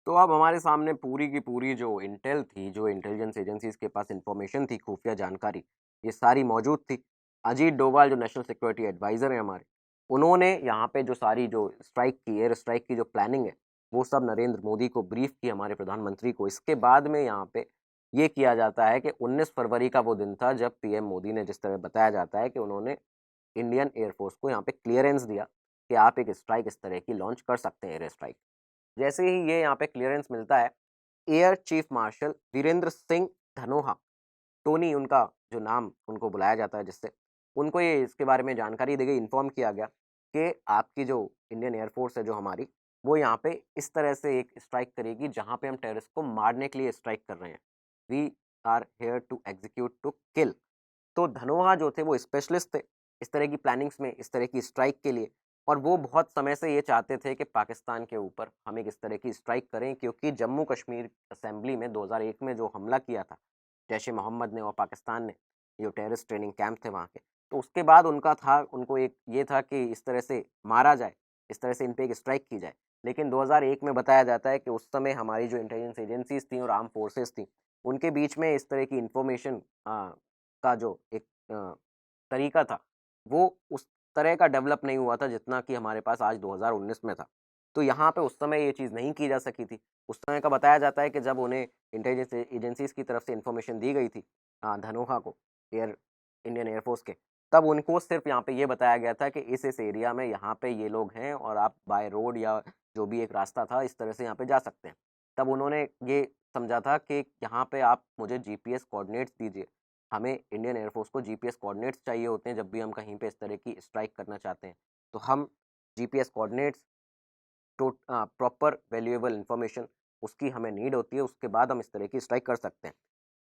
तो अब हमारे सामने पूरी की पूरी जो इंटेल थी, जो इंटेलिजेंस एजेंसीज के पास इंफॉर्मेशन थी, खुफिया जानकारी, ये सारी मौजूद थी। अजीत डोभाल जो नेशनल सिक्योरिटी एडवाइज़र हैं हमारे, उन्होंने यहाँ पे जो सारी जो स्ट्राइक की, एयर स्ट्राइक की जो प्लानिंग है, वो सब नरेंद्र मोदी को ब्रीफ की, हमारे प्रधानमंत्री को। इसके बाद में यहाँ पे ये किया जाता है कि 19 फरवरी का वो दिन था जब पीएम मोदी ने, जिस तरह बताया जाता है कि उन्होंने इंडियन एयरफोर्स को यहाँ पे क्लियरेंस दिया कि आप एक स्ट्राइक इस तरह की लॉन्च कर सकते हैं, एयर स्ट्राइक। जैसे ही ये यहाँ पे क्लियरेंस मिलता है, air chief marshal Virendra Singh Dhanoa, Tony उनका जो नाम उनको बुलाया जाता है जिससे, उनको ये इसके बारे में जानकारी दी गई, इन्फॉर्म किया गया कि आपकी जो इंडियन एयरफोर्स है जो हमारी, वो यहाँ पे इस तरह से एक स्ट्राइक करेगी जहाँ पे हम टेररिस्ट को मारने के लिए स्ट्राइक कर रहे हैं। We are here to execute to kill. तो धनोआ जो थे वो स्पेशलिस्ट थे इस तरह की प्लानिंग्स में, इस तरह की स्ट्राइक के लिए, और वो बहुत समय से ये चाहते थे कि पाकिस्तान के ऊपर हम एक इस तरह की स्ट्राइक करें, क्योंकि जम्मू कश्मीर असेंबली में 2001 में जो हमला किया था जैश-ए-मोहम्मद ने और पाकिस्तान ने, जो टेररिस्ट ट्रेनिंग कैंप थे वहाँ के, तो उसके बाद उनको एक ये था कि इस तरह से मारा जाए, इस तरह से इन पे एक स्ट्राइक की जाए। लेकिन 2001 में बताया जाता है कि उस समय हमारी जो इंटेलिजेंस एजेंसीज़ थी और आर्म फोर्सेस थी, उनके बीच में इस तरह की इन्फॉर्मेशन का जो एक तरीका था, वो उस तरह का डेवलप नहीं हुआ था जितना कि हमारे पास आज 2019 में था। तो यहाँ पे उस समय ये चीज़ नहीं की जा सकी थी। उस समय का बताया जाता है कि जब उन्हें इंटेलिजेंस एजेंसीज़ की तरफ से इन्फॉर्मेशन दी गई थी धनोहा को, इंडियन एयर फोर्स के, तब उनको सिर्फ यहाँ पे ये बताया गया था कि इस एरिया में यहाँ पे ये लोग हैं और आप बाय रोड या जो भी एक रास्ता था इस तरह से यहाँ पे जा सकते हैं। तब उन्होंने ये समझा था कि यहाँ पे आप मुझे जीपीएस कोऑर्डिनेट्स दीजिए। हमें इंडियन एयर फोर्स को जीपीएस कोऑर्डिनेट्स चाहिए होते हैं जब भी हम कहीं पे इस तरह की स्ट्राइक करना चाहते हैं। तो हम जीपीएस कोऑर्डिनेट्स तो प्रॉपर वैल्यूएबल इन्फॉर्मेशन उसकी हमें नीड होती है, उसके बाद हम इस तरह की स्ट्राइक कर सकते हैं।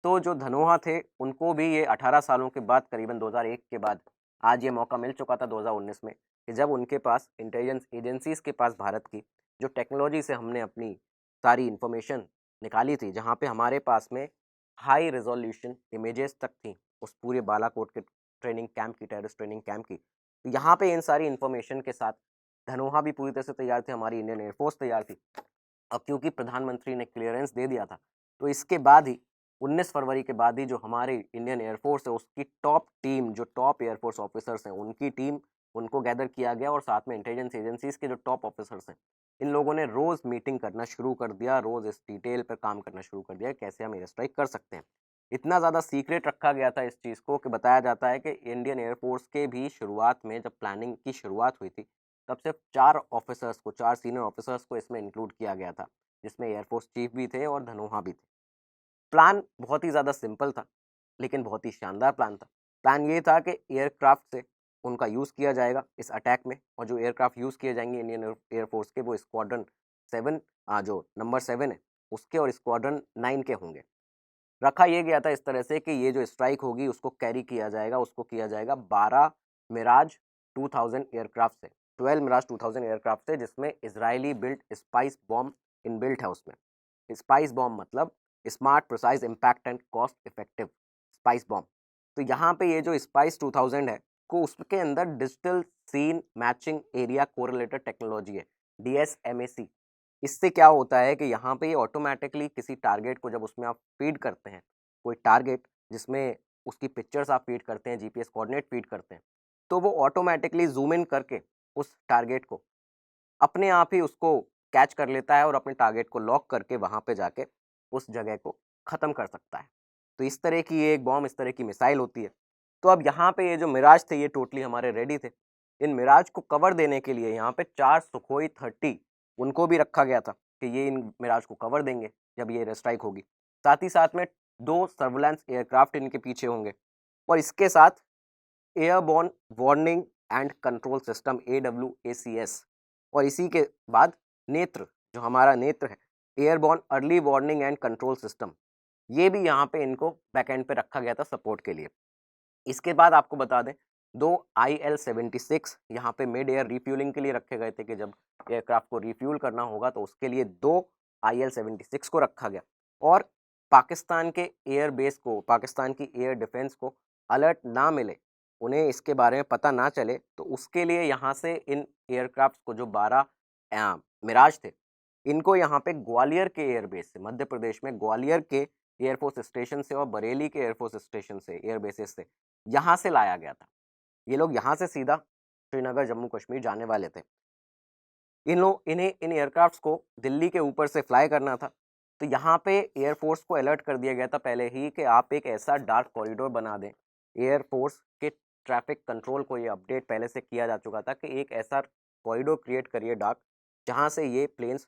तो जो धनोहा थे उनको भी ये 18 सालों के बाद करीबन 2001 के बाद आज ये मौका मिल चुका था 2019 में कि जब उनके पास इंटेलिजेंस एजेंसीज़ के पास भारत की जो टेक्नोलॉजी से हमने अपनी सारी इन्फॉर्मेशन निकाली थी, जहाँ पे हमारे पास में हाई रिजोल्यूशन इमेजेस तक थी उस पूरे बालाकोट के ट्रेनिंग कैंप की, टेररिस्ट ट्रेनिंग कैंप की। तो यहाँ पे इन सारी इन्फॉर्मेशन के साथ धनोहा भी पूरी तरह से तैयार थे, हमारी इंडियन एयरफोर्स तैयार थी। अब क्योंकि प्रधानमंत्री ने क्लियरेंस दे दिया था, तो इसके बाद ही 19 फरवरी के बाद ही जो हमारी इंडियन एयरफोर्स है उसकी टॉप टीम, जो टॉप एयरफोर्स ऑफिसर्स हैं उनकी टीम, उनको गैदर किया गया और साथ में इंटेलिजेंस एजेंसीज के जो टॉप ऑफिसर्स हैं इन लोगों ने रोज़ मीटिंग करना शुरू कर दिया, रोज़ इस डिटेल पर काम करना शुरू कर दिया कैसे हम एयर स्ट्राइक कर सकते हैं। इतना ज़्यादा सीक्रेट रखा गया था इस चीज़ को कि बताया जाता है कि इंडियन एयरफोर्स के भी शुरुआत में जब प्लानिंग की शुरुआत हुई थी तब सिर्फ 4 ऑफिसर्स को, 4 सीनियर ऑफिसर्स को इसमें इंक्लूड किया गया था, जिसमें एयरफोर्स चीफ भी थे और धनोहा भी थे। प्लान बहुत ही ज़्यादा सिंपल था, लेकिन बहुत ही शानदार प्लान था। प्लान ये था कि एयरक्राफ्ट से उनका यूज़ किया जाएगा इस अटैक में और जो एयरक्राफ्ट यूज़ किए जाएंगे इंडियन एयरफोर्स के वो स्क्वाड्रन 7 जो नंबर 7 है उसके और स्क्वाड्रन 9 के होंगे। रखा ये गया था इस तरह से कि ये जो स्ट्राइक होगी उसको कैरी किया जाएगा, उसको किया जाएगा 12 मिराज 2000 एयरक्राफ्ट से, 12 मिराज 2000 एयरक्राफ्ट से, जिसमें Israeli built spice bomb inbuilt है उसमें। स्पाइस बॉम्ब मतलब smart, precise, impact and cost effective spice bomb. तो यहाँ पे ये जो स्पाइस 2000 है को उसके अंदर digital scene matching area correlated technology है, DSMAC। इससे क्या होता है कि यहाँ पे ये ऑटोमेटिकली किसी टारगेट को जब उसमें आप फीड करते हैं, कोई टारगेट जिसमें उसकी पिक्चर्स आप फीड करते हैं, जीपीएस कोऑर्डिनेट फीड करते हैं, तो वो ऑटोमेटिकली जूम इन करके उस टारगेट को अपने आप ही उसको कैच कर लेता है और अपने टारगेट को लॉक करके वहाँ पे जाके उस जगह को ख़त्म कर सकता है। तो इस तरह की ये एक बॉम्ब, इस तरह की मिसाइल होती है। तो अब यहाँ पे ये जो मिराज थे ये टोटली हमारे रेडी थे। इन मिराज को कवर देने के लिए यहाँ पे 4 सुखोई 30 उनको भी रखा गया था कि ये इन मिराज को कवर देंगे जब ये एयर स्ट्राइक होगी। साथ ही साथ में 2 सर्विलांस एयरक्राफ्ट इनके पीछे होंगे और इसके साथ airborne warning and control system AWACS और इसी के बाद नेत्र, जो हमारा नेत्र है, airborne early warning and control system, ये भी यहाँ पे इनको बैकएंड पे रखा गया था सपोर्ट के लिए। इसके बाद आपको बता दें 2 IL-76 यहाँ पे मिड एयर रिफ्यूलिंग के लिए रखे गए थे कि जब एयरक्राफ्ट को रिफ्यूल करना होगा तो उसके लिए 2 IL-76 को रखा गया और पाकिस्तान के एयर बेस को, पाकिस्तान की एयर डिफेंस को अलर्ट ना मिले, उन्हें इसके बारे में पता ना चले, तो उसके लिए यहाँ से इन एयरक्राफ्ट को जो 12 मिराज थे इनको यहाँ पे ग्वालियर के एयरबेस से, मध्य प्रदेश में ग्वालियर के एयरफोर्स स्टेशन से और बरेली के एयरफोर्स स्टेशन से, एयरबेसेस से यहाँ से लाया गया था। ये लोग यहाँ से सीधा श्रीनगर जम्मू कश्मीर जाने वाले थे। इन्हें इन एयरक्राफ्ट्स को दिल्ली के ऊपर से फ्लाई करना था। तो यहाँ पे एयरफोर्स को अलर्ट कर दिया गया था पहले ही कि आप एक ऐसा डार्क कॉरिडोर बना दें। एयरफोर्स के ट्रैफिक कंट्रोल को ये अपडेट पहले से किया जा चुका था कि एक ऐसा कॉरिडोर क्रिएट करिए डार्क, जहाँ से ये प्लेन्स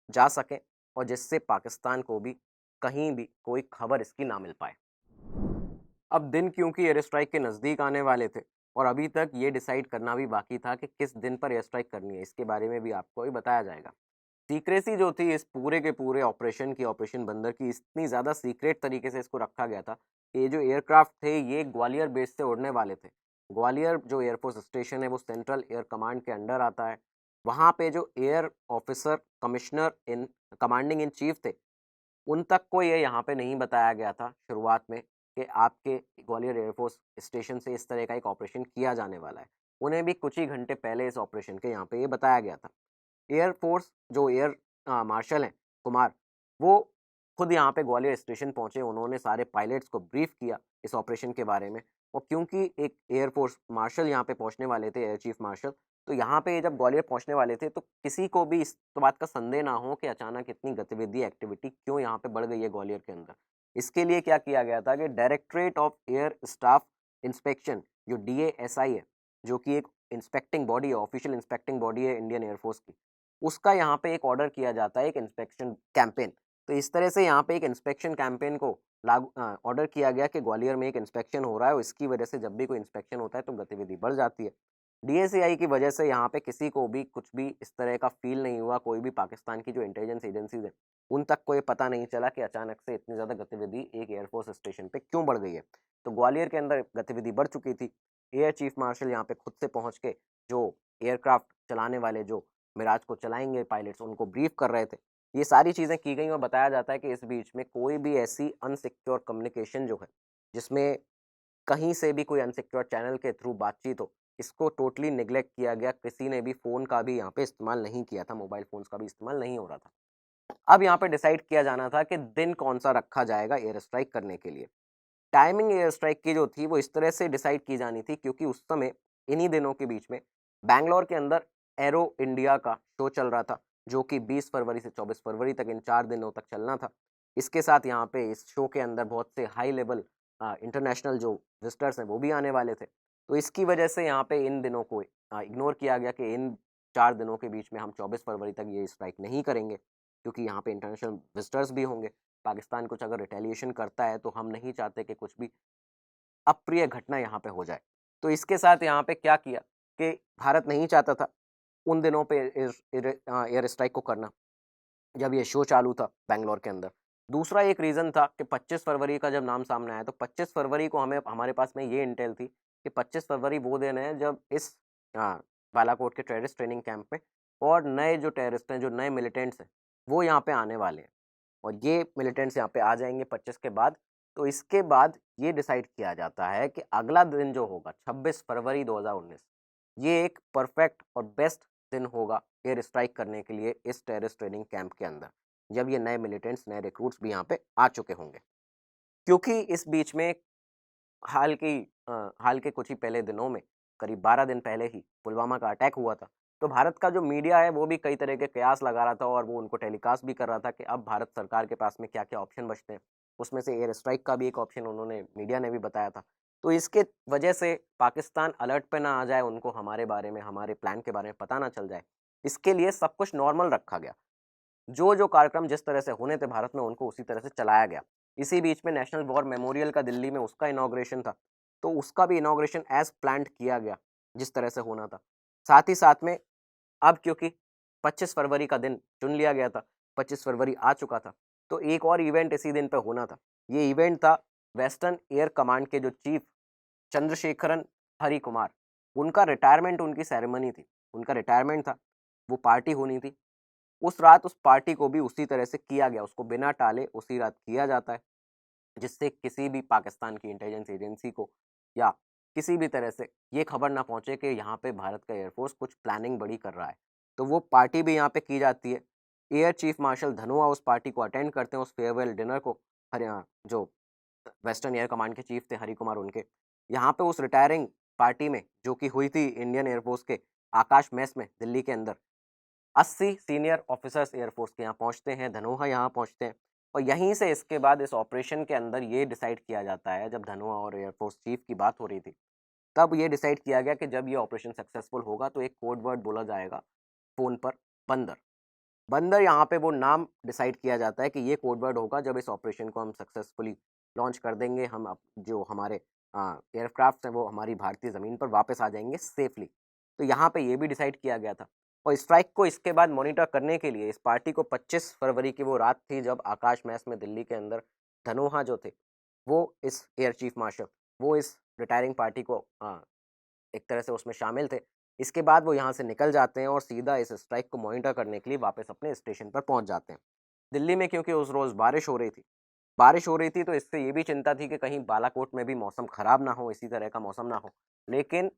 जा सकें और जिससे पाकिस्तान को भी कहीं भी कोई खबर इसकी ना मिल पाए। अब दिन क्योंकि एयर स्ट्राइक के नज़दीक आने वाले थे और अभी तक ये डिसाइड करना भी बाकी था कि किस दिन पर एयर स्ट्राइक करनी है, इसके बारे में भी आपको ही बताया जाएगा। सीक्रेसी जो थी इस पूरे के पूरे ऑपरेशन की, ऑपरेशन बंदर की, इतनी ज़्यादा सीक्रेट तरीके से इसको रखा गया था कि ये जो एयरक्राफ्ट थे ये ग्वालियर बेस से उड़ने वाले थे। ग्वालियर जो एयरफोर्स स्टेशन है वो सेंट्रल एयर कमांड के अंडर आता है। वहाँ पे जो air officer commissioner in commanding in chief थे उन तक को ये यहाँ पे नहीं बताया गया था शुरुआत में कि आपके ग्वालियर एयरफोर्स स्टेशन से इस तरह का एक ऑपरेशन किया जाने वाला है। उन्हें भी कुछ ही घंटे पहले इस ऑपरेशन के यहाँ पे ये बताया गया था। एयरफोर्स जो एयर मार्शल हैं कुमार, वो खुद यहाँ पे ग्वालियर स्टेशन पहुँचे, उन्होंने सारे पायलट्स को ब्रीफ किया इस ऑपरेशन के बारे में। और क्योंकि एक एयरफोर्स मार्शल यहाँ पे पहुँचने वाले थे, एयर चीफ मार्शल, तो यहाँ पे जब ग्वालियर पहुँचने वाले थे तो किसी को भी इस बात का संदेह ना हो कि अचानक इतनी गतिविधि एक्टिविटी क्यों यहाँ पे बढ़ गई है ग्वालियर के अंदर। इसके लिए क्या किया गया था कि directorate of air staff inspection जो DASI है, जो कि एक इंस्पेक्टिंग बॉडी है, ऑफिशियल इंस्पेक्टिंग बॉडी है इंडियन एयरफोर्स की, उसका यहाँ पे एक ऑर्डर किया जाता है, एक इंस्पेक्शन कैंपेन। तो इस तरह से यहाँ पे एक इंस्पेक्शन कैंपेन को ऑर्डर किया गया कि ग्वालियर में एक इंस्पेक्शन हो रहा है और इसकी वजह से जब भी कोई इंस्पेक्शन होता है तो गतिविधि बढ़ जाती है। DACI की वजह से यहाँ पे किसी को भी कुछ भी इस तरह का फील नहीं हुआ, कोई भी पाकिस्तान की जो इंटेलिजेंस एजेंसीज है उन तक को ये पता नहीं चला कि अचानक से इतनी ज़्यादा गतिविधि एक एयरफोर्स स्टेशन पे क्यों बढ़ गई है। तो ग्वालियर के अंदर गतिविधि बढ़ चुकी थी। एयर चीफ मार्शल यहाँ पे खुद से पहुँच के जो एयरक्राफ्ट चलाने वाले जो मिराज को चलाएंगे पायलट्स उनको ब्रीफ कर रहे थे। ये सारी चीज़ें की गई और बताया जाता है कि इस बीच में कोई भी ऐसी अनसिक्योर कम्युनिकेशन जो है जिसमें कहीं से भी कोई अनसिक्योर चैनल के थ्रू बातचीत हो, इसको टोटली नेग्लेक्ट किया गया। किसी ने भी फ़ोन का भी यहाँ पे इस्तेमाल नहीं किया था, मोबाइल फ़ोन्स का भी इस्तेमाल नहीं हो रहा था। अब यहाँ पे डिसाइड किया जाना था कि दिन कौन-सा रखा जाएगा एयर स्ट्राइक करने के लिए। टाइमिंग एयर स्ट्राइक की जो थी वो इस तरह से डिसाइड की जानी थी क्योंकि उस समय इन्हीं दिनों के बीच में बैंगलोर के अंदर एरो इंडिया का शो चल रहा था, जो कि 20 फरवरी से 24 फरवरी तक इन 4 दिनों तक चलना था। इसके साथ यहाँ पे इस शो के अंदर बहुत से हाई लेवल इंटरनेशनल जो विजिटर्स हैं वो भी आने वाले थे। तो इसकी वजह से यहाँ पे इन दिनों को इग्नोर किया गया कि इन 4 दिनों के बीच में हम 24 फरवरी तक ये स्ट्राइक नहीं करेंगे क्योंकि यहाँ पे इंटरनेशनल विजिटर्स भी होंगे। पाकिस्तान कुछ अगर रिटेलिएशन करता है तो हम नहीं चाहते कि कुछ भी अप्रिय घटना यहाँ पे हो जाए। तो इसके साथ यहाँ पे क्या किया कि भारत नहीं चाहता था उन दिनों पे एयर स्ट्राइक को करना, जब ये शो चालू था बैंगलोर के अंदर। दूसरा एक रीज़न था कि 25 फरवरी का जब नाम सामने आया तो 25 फरवरी को हमें हमारे पास में ये इंटेल थी कि 25 फरवरी वो दिन है जब इस बालाकोट के टेररिस्ट ट्रेनिंग कैंप में और नए जो टेररिस्ट हैं, जो नए मिलिटेंट्स हैं, वो यहाँ पे आने वाले हैं और ये मिलिटेंट्स यहाँ पे आ जाएँगे 25 के बाद। तो इसके बाद ये डिसाइड किया जाता है कि अगला दिन जो होगा 26 फरवरी 2019, ये एक परफेक्ट और बेस्ट दिन होगा एयर स्ट्राइक करने के लिए इस टेररिस्ट ट्रेनिंग कैंप के अंदर, जब ये नए मिलिटेंट्स, नए रिक्रूट्स भी यहाँ पे आ चुके होंगे। क्योंकि इस बीच में हाल के कुछ ही पहले दिनों में, करीब 12 दिन पहले ही पुलवामा का अटैक हुआ था। तो भारत का जो मीडिया है वो भी कई तरह के कयास लगा रहा था और वो उनको टेलीकास्ट भी कर रहा था कि अब भारत सरकार के पास में क्या-क्या ऑप्शन बचते हैं। उसमें से एयर स्ट्राइक का भी एक ऑप्शन उन्होंने मीडिया ने भी बताया था। तो इसके वजह से पाकिस्तान अलर्ट पे ना आ जाए, उनको हमारे बारे में, हमारे प्लान के बारे में पता ना चल जाए, इसके लिए सब कुछ नॉर्मल रखा गया। जो कार्यक्रम जिस तरह से होने थे भारत में उनको उसी तरह से चलाया गया। इसी बीच में नेशनल वॉर मेमोरियल का दिल्ली में उसका इनॉग्रेशन था, तो उसका भी इनॉग्रेशन एज़ प्लान्ड किया गया, जिस तरह से होना था। साथ ही साथ में अब क्योंकि 25 फरवरी का दिन चुन लिया गया था, 25 फरवरी आ चुका था, तो एक और इवेंट इसी दिन पे होना था। ये इवेंट था वेस्टर्न एयर कमांड के जो चीफ चंद्रशेखरन हरिकुमार, उनका रिटायरमेंट, उनकी सेरेमनी थी, उनका रिटायरमेंट था, वो पार्टी होनी थी। उस रात उस पार्टी को भी उसी तरह से किया गया, उसको बिना टाले उसी रात किया जाता है, जिससे किसी भी पाकिस्तान की इंटेलिजेंस एजेंसी को या किसी भी तरह से ये खबर ना पहुंचे कि यहाँ पे भारत का एयरफोर्स कुछ प्लानिंग बड़ी कर रहा है। तो वो पार्टी भी यहाँ पे की जाती है। एयर चीफ मार्शल धनोआ उस पार्टी को अटेंड करते हैं, उस फेयरवेल डिनर को। जो वेस्टर्न एयर कमांड के चीफ थे हरि कुमार, उनके यहाँ पे उस रिटायरिंग पार्टी में जो कि हुई थी इंडियन एयरफोर्स के आकाश मेस में दिल्ली के अंदर, 80 सीनियर ऑफिसर्स एयरफोर्स के यहाँ पहुँचते हैं, धनोआ यहाँ पहुँचते हैं और यहीं से इसके बाद इस ऑपरेशन के अंदर ये डिसाइड किया जाता है, जब धनोआ और एयरफोर्स चीफ की बात हो रही थी, तब ये डिसाइड किया गया कि जब ये ऑपरेशन सक्सेसफुल होगा तो एक कोड वर्ड बोला जाएगा फ़ोन पर, बंदर। बंदर यहाँ पे वो नाम डिसाइड किया जाता है कि ये कोड वर्ड होगा जब इस ऑपरेशन को हम सक्सेसफुली लॉन्च कर देंगे, हम जो हमारे एयरक्राफ्ट हैं वो हमारी भारतीय ज़मीन पर वापस आ जाएंगे सेफली। तो यहाँ पे ये भी डिसाइड किया गया था और स्ट्राइक को इसके बाद मॉनिटर करने के लिए इस पार्टी को 25 फरवरी की वो रात थी जब आकाश मैस में दिल्ली के अंदर धनोहा जो थे वो इस एयर चीफ मार्शल वो इस रिटायरिंग पार्टी को एक तरह से उसमें शामिल थे। इसके बाद वो यहाँ से निकल जाते हैं और सीधा इस स्ट्राइक को मॉनिटर करने के लिए वापस अपने स्टेशन पर पहुँच जाते हैं। दिल्ली में क्योंकि उस रोज़ बारिश हो रही थी तो इससे ये भी चिंता थी कि कहीं बालाकोट में भी मौसम ख़राब ना हो, इसी तरह का मौसम ना हो। लेकिन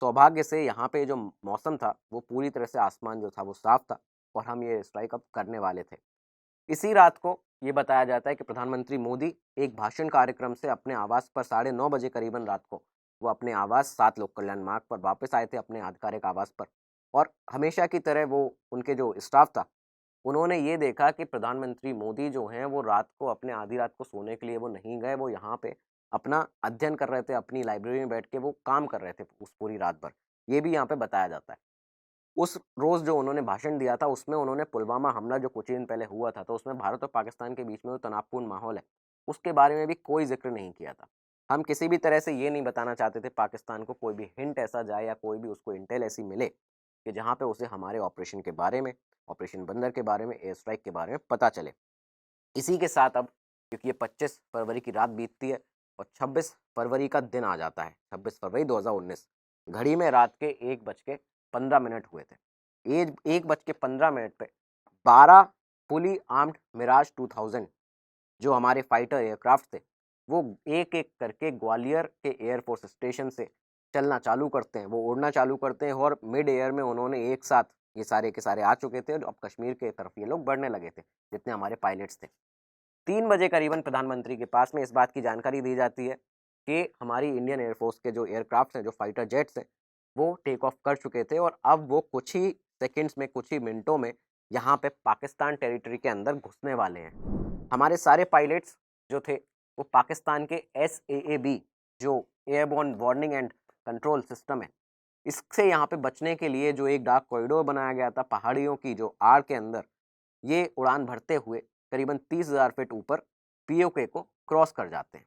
सौभाग्य से यहाँ पे जो मौसम था वो पूरी तरह से, आसमान जो था वो साफ़ था और हम ये स्ट्राइक अब करने वाले थे। इसी रात को ये बताया जाता है कि प्रधानमंत्री मोदी एक भाषण कार्यक्रम से अपने आवास पर 9:30 बजे करीबन रात को वो अपने आवास 7 लोक कल्याण मार्ग पर वापस आए थे अपने आधिकारिक आवास पर, और हमेशा की तरह वो उनके जो स्टाफ था, उन्होंने ये देखा कि प्रधानमंत्री मोदी जो हैं वो रात को अपने आधी रात को सोने के लिए वो नहीं गए, वो यहाँ पे अपना अध्ययन कर रहे थे, अपनी लाइब्रेरी में बैठ के वो काम कर रहे थे उस पूरी रात भर। ये भी यहाँ पे बताया जाता है। उस रोज़ जो उन्होंने भाषण दिया था, उसमें उन्होंने पुलवामा हमला जो कुछ दिन पहले हुआ था, तो उसमें भारत और पाकिस्तान के बीच में जो तनावपूर्ण माहौल है, उसके बारे में भी कोई ज़िक्र नहीं किया था। हम किसी भी तरह से ये नहीं बताना चाहते थे पाकिस्तान को, कोई भी हिंट ऐसा जाए या कोई भी उसको इंटेल ऐसी मिले कि जहाँ पे उसे हमारे ऑपरेशन के बारे में, ऑपरेशन बंदर के बारे में, एयर स्ट्राइक के बारे में पता चले। इसी के साथ अब क्योंकि ये 25 फरवरी की रात बीतती है और 26 फरवरी का दिन आ जाता है, 26 फरवरी 2019, घड़ी में रात के 1:15 हुए थे। 1:15 पे 12 फुली आर्म्ड मिराज 2000 जो हमारे फाइटर एयरक्राफ्ट थे, वो एक-एक करके ग्वालियर के एयरफोर्स स्टेशन से चलना चालू करते हैं, वो उड़ना चालू करते हैं और मिड एयर में उन्होंने एक साथ ये सारे के सारे आ चुके थे और अब कश्मीर के तरफ ये लोग बढ़ने लगे थे, जितने हमारे पायलट्स थे। 3 बजे करीबन प्रधानमंत्री के पास में इस बात की जानकारी दी जाती है कि हमारी इंडियन एयरफोर्स के जो एयरक्राफ्ट हैं, जो फाइटर जेट्स हैं, वो टेक ऑफ कर चुके थे और अब वो कुछ ही सेकंड्स में, कुछ ही मिनटों में यहाँ पे पाकिस्तान टेरिटरी के अंदर घुसने वाले हैं। हमारे सारे पायलट्स जो थे, वो पाकिस्तान के SAAB जो airborne warning and control system है, इससे यहाँ पे बचने के लिए जो एक डार्क कॉरिडोर बनाया गया था पहाड़ियों की जो आड़ के अंदर, ये उड़ान भरते हुए करीबन 30,000 फीट ऊपर POK को क्रॉस कर जाते हैं।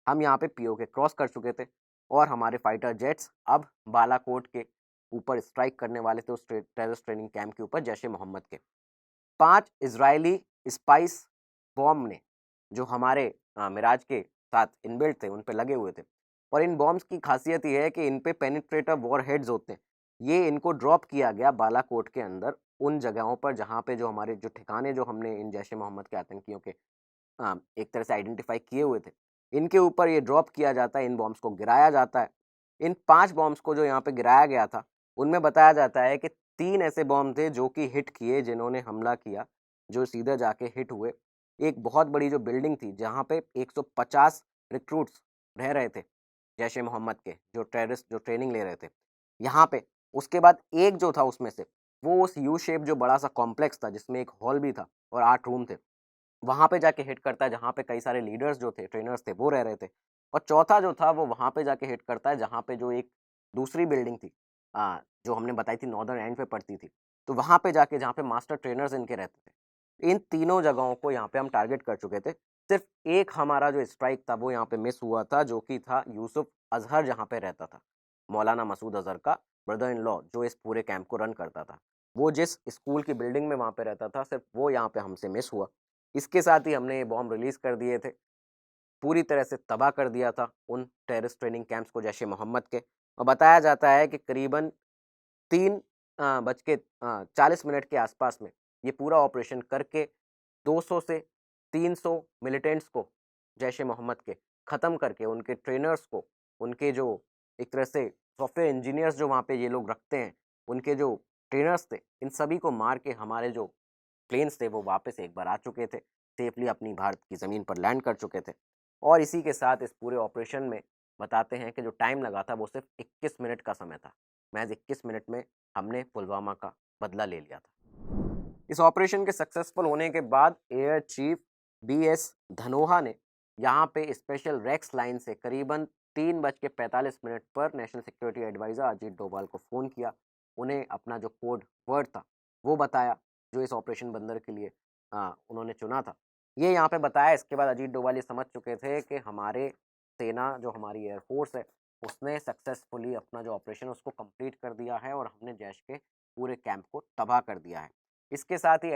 हम यहाँ पे POK क्रॉस कर चुके थे और हमारे फाइटर जेट्स अब बालाकोट के ऊपर स्ट्राइक करने वाले थे उस टेररिस्ट ट्रेनिंग कैंप के ऊपर जैश ए मोहम्मद के। 5 इजरायली स्पाइस बॉम्ब ने जो हमारे मिराज के साथ इनबिल्ट थे, उन पे लगे हुए थे और इन बॉम्ब्स की खासियत ये है कि इन पे पेनिट्रेटर वॉर हेड्स होते हैं। ये इनको ड्रॉप किया गया बालाकोट के अंदर उन जगहों पर जहाँ पे जो हमारे जो ठिकाने जो हमने इन जैश ए मोहम्मद के आतंकियों के एक तरह से आइडेंटिफाई किए हुए थे, इनके ऊपर ये ड्रॉप किया जाता है, इन बॉम्ब्स को गिराया जाता है। इन 5 बॉम्ब्स को जो यहाँ पे गिराया गया था, उनमें बताया जाता है कि 3 ऐसे बॉम्ब थे जो कि हिट किए, जिन्होंने हमला किया, जो सीधे जाके हिट हुए। एक बहुत बड़ी जो बिल्डिंग थी, जहाँ पे 150 रिक्रूट्स रह रहे थे, जैश ए मोहम्मद के, जो टेररिस्ट जो ट्रेनिंग ले रहे थे, यहाँ पे। उसके बाद एक जो था उसमें से, वो उस यू शेप जो बड़ा सा कॉम्प्लेक्स था, जिसमें एक हॉल भी था और 8 रूम थे, वहाँ पे जाके हिट करता है, जहाँ पे कई सारे लीडर्स जो थे, ट्रेनर्स थे, वो रह रहे थे। और चौथा जो था, वो वहाँ पे जाके हिट करता है, जहाँ पे जो एक दूसरी बिल्डिंग थी, जो हमने बताई थी नॉर्दर्न एंड पे पड़ती थी, तो वहाँ पे जाके जहाँ पे मास्टर ट्रेनर्स इनके रहते थे। इन तीनों जगहों को यहाँ पे हम टारगेट कर चुके थे। सिर्फ एक हमारा जो स्ट्राइक था, वो यहाँ पे मिस हुआ था, जो कि था यूसुफ अज़हर जहाँ पे रहता था, मौलाना मसूद अज़हर का ब्रदर इन लॉ, जो इस पूरे कैंप को रन करता था। वो जिस स्कूल की बिल्डिंग में वहाँ पे रहता था, सिर्फ वो यहाँ पे हमसे मिस हुआ। इसके साथ ही हमने ये बॉम्ब रिलीज़ कर दिए थे। पूरी तरह से तबाह कर दिया था उन टेररिस्ट ट्रेनिंग कैंप्स को जैश ए मोहम्मद के, और बताया जाता है कि करीबन 3 बज के 40 मिनट के आसपास में ये पूरा ऑपरेशन करके 200 से 300 मिलिटेंट्स को जैश ए मोहम्मद के ख़त्म करके, उनके ट्रेनर्स को, उनके जो एक तरह से सॉफ्टवेयर इंजीनियर्स जो वहाँ पे ये लोग रखते हैं, उनके जो ट्रेनर्स थे, इन सभी को मार के हमारे जो प्लेन्स थे वो वापस एक बार आ चुके थे, सेफली अपनी भारत की ज़मीन पर लैंड कर चुके थे। और इसी के साथ इस पूरे ऑपरेशन में बताते हैं कि जो टाइम लगा था वो सिर्फ 21 मिनट का समय था। महज़ 21 मिनट में हमने पुलवामा का बदला ले लिया था। इस ऑपरेशन के सक्सेसफुल होने के बाद एयर चीफ BS धनोआ ने यहाँ पे स्पेशल रेक्स लाइन से करीबन 3:45 पर national security adviser Ajit Doval को फ़ोन किया। उन्हें अपना जो कोड वर्ड था वो बताया, जो इस ऑपरेशन बंदर के लिए उन्होंने चुना था। ये यहाँ पे बताया। इसके बाद अजीत डोभाल ये समझ चुके थे कि हमारे सेना, जो हमारी एयरफोर्स है, उसने सक्सेसफुली अपना जो ऑपरेशन उसको कंप्लीट कर दिया है और हमने जैश के पूरे कैंप को तबाह कर दिया है। इसके साथ ही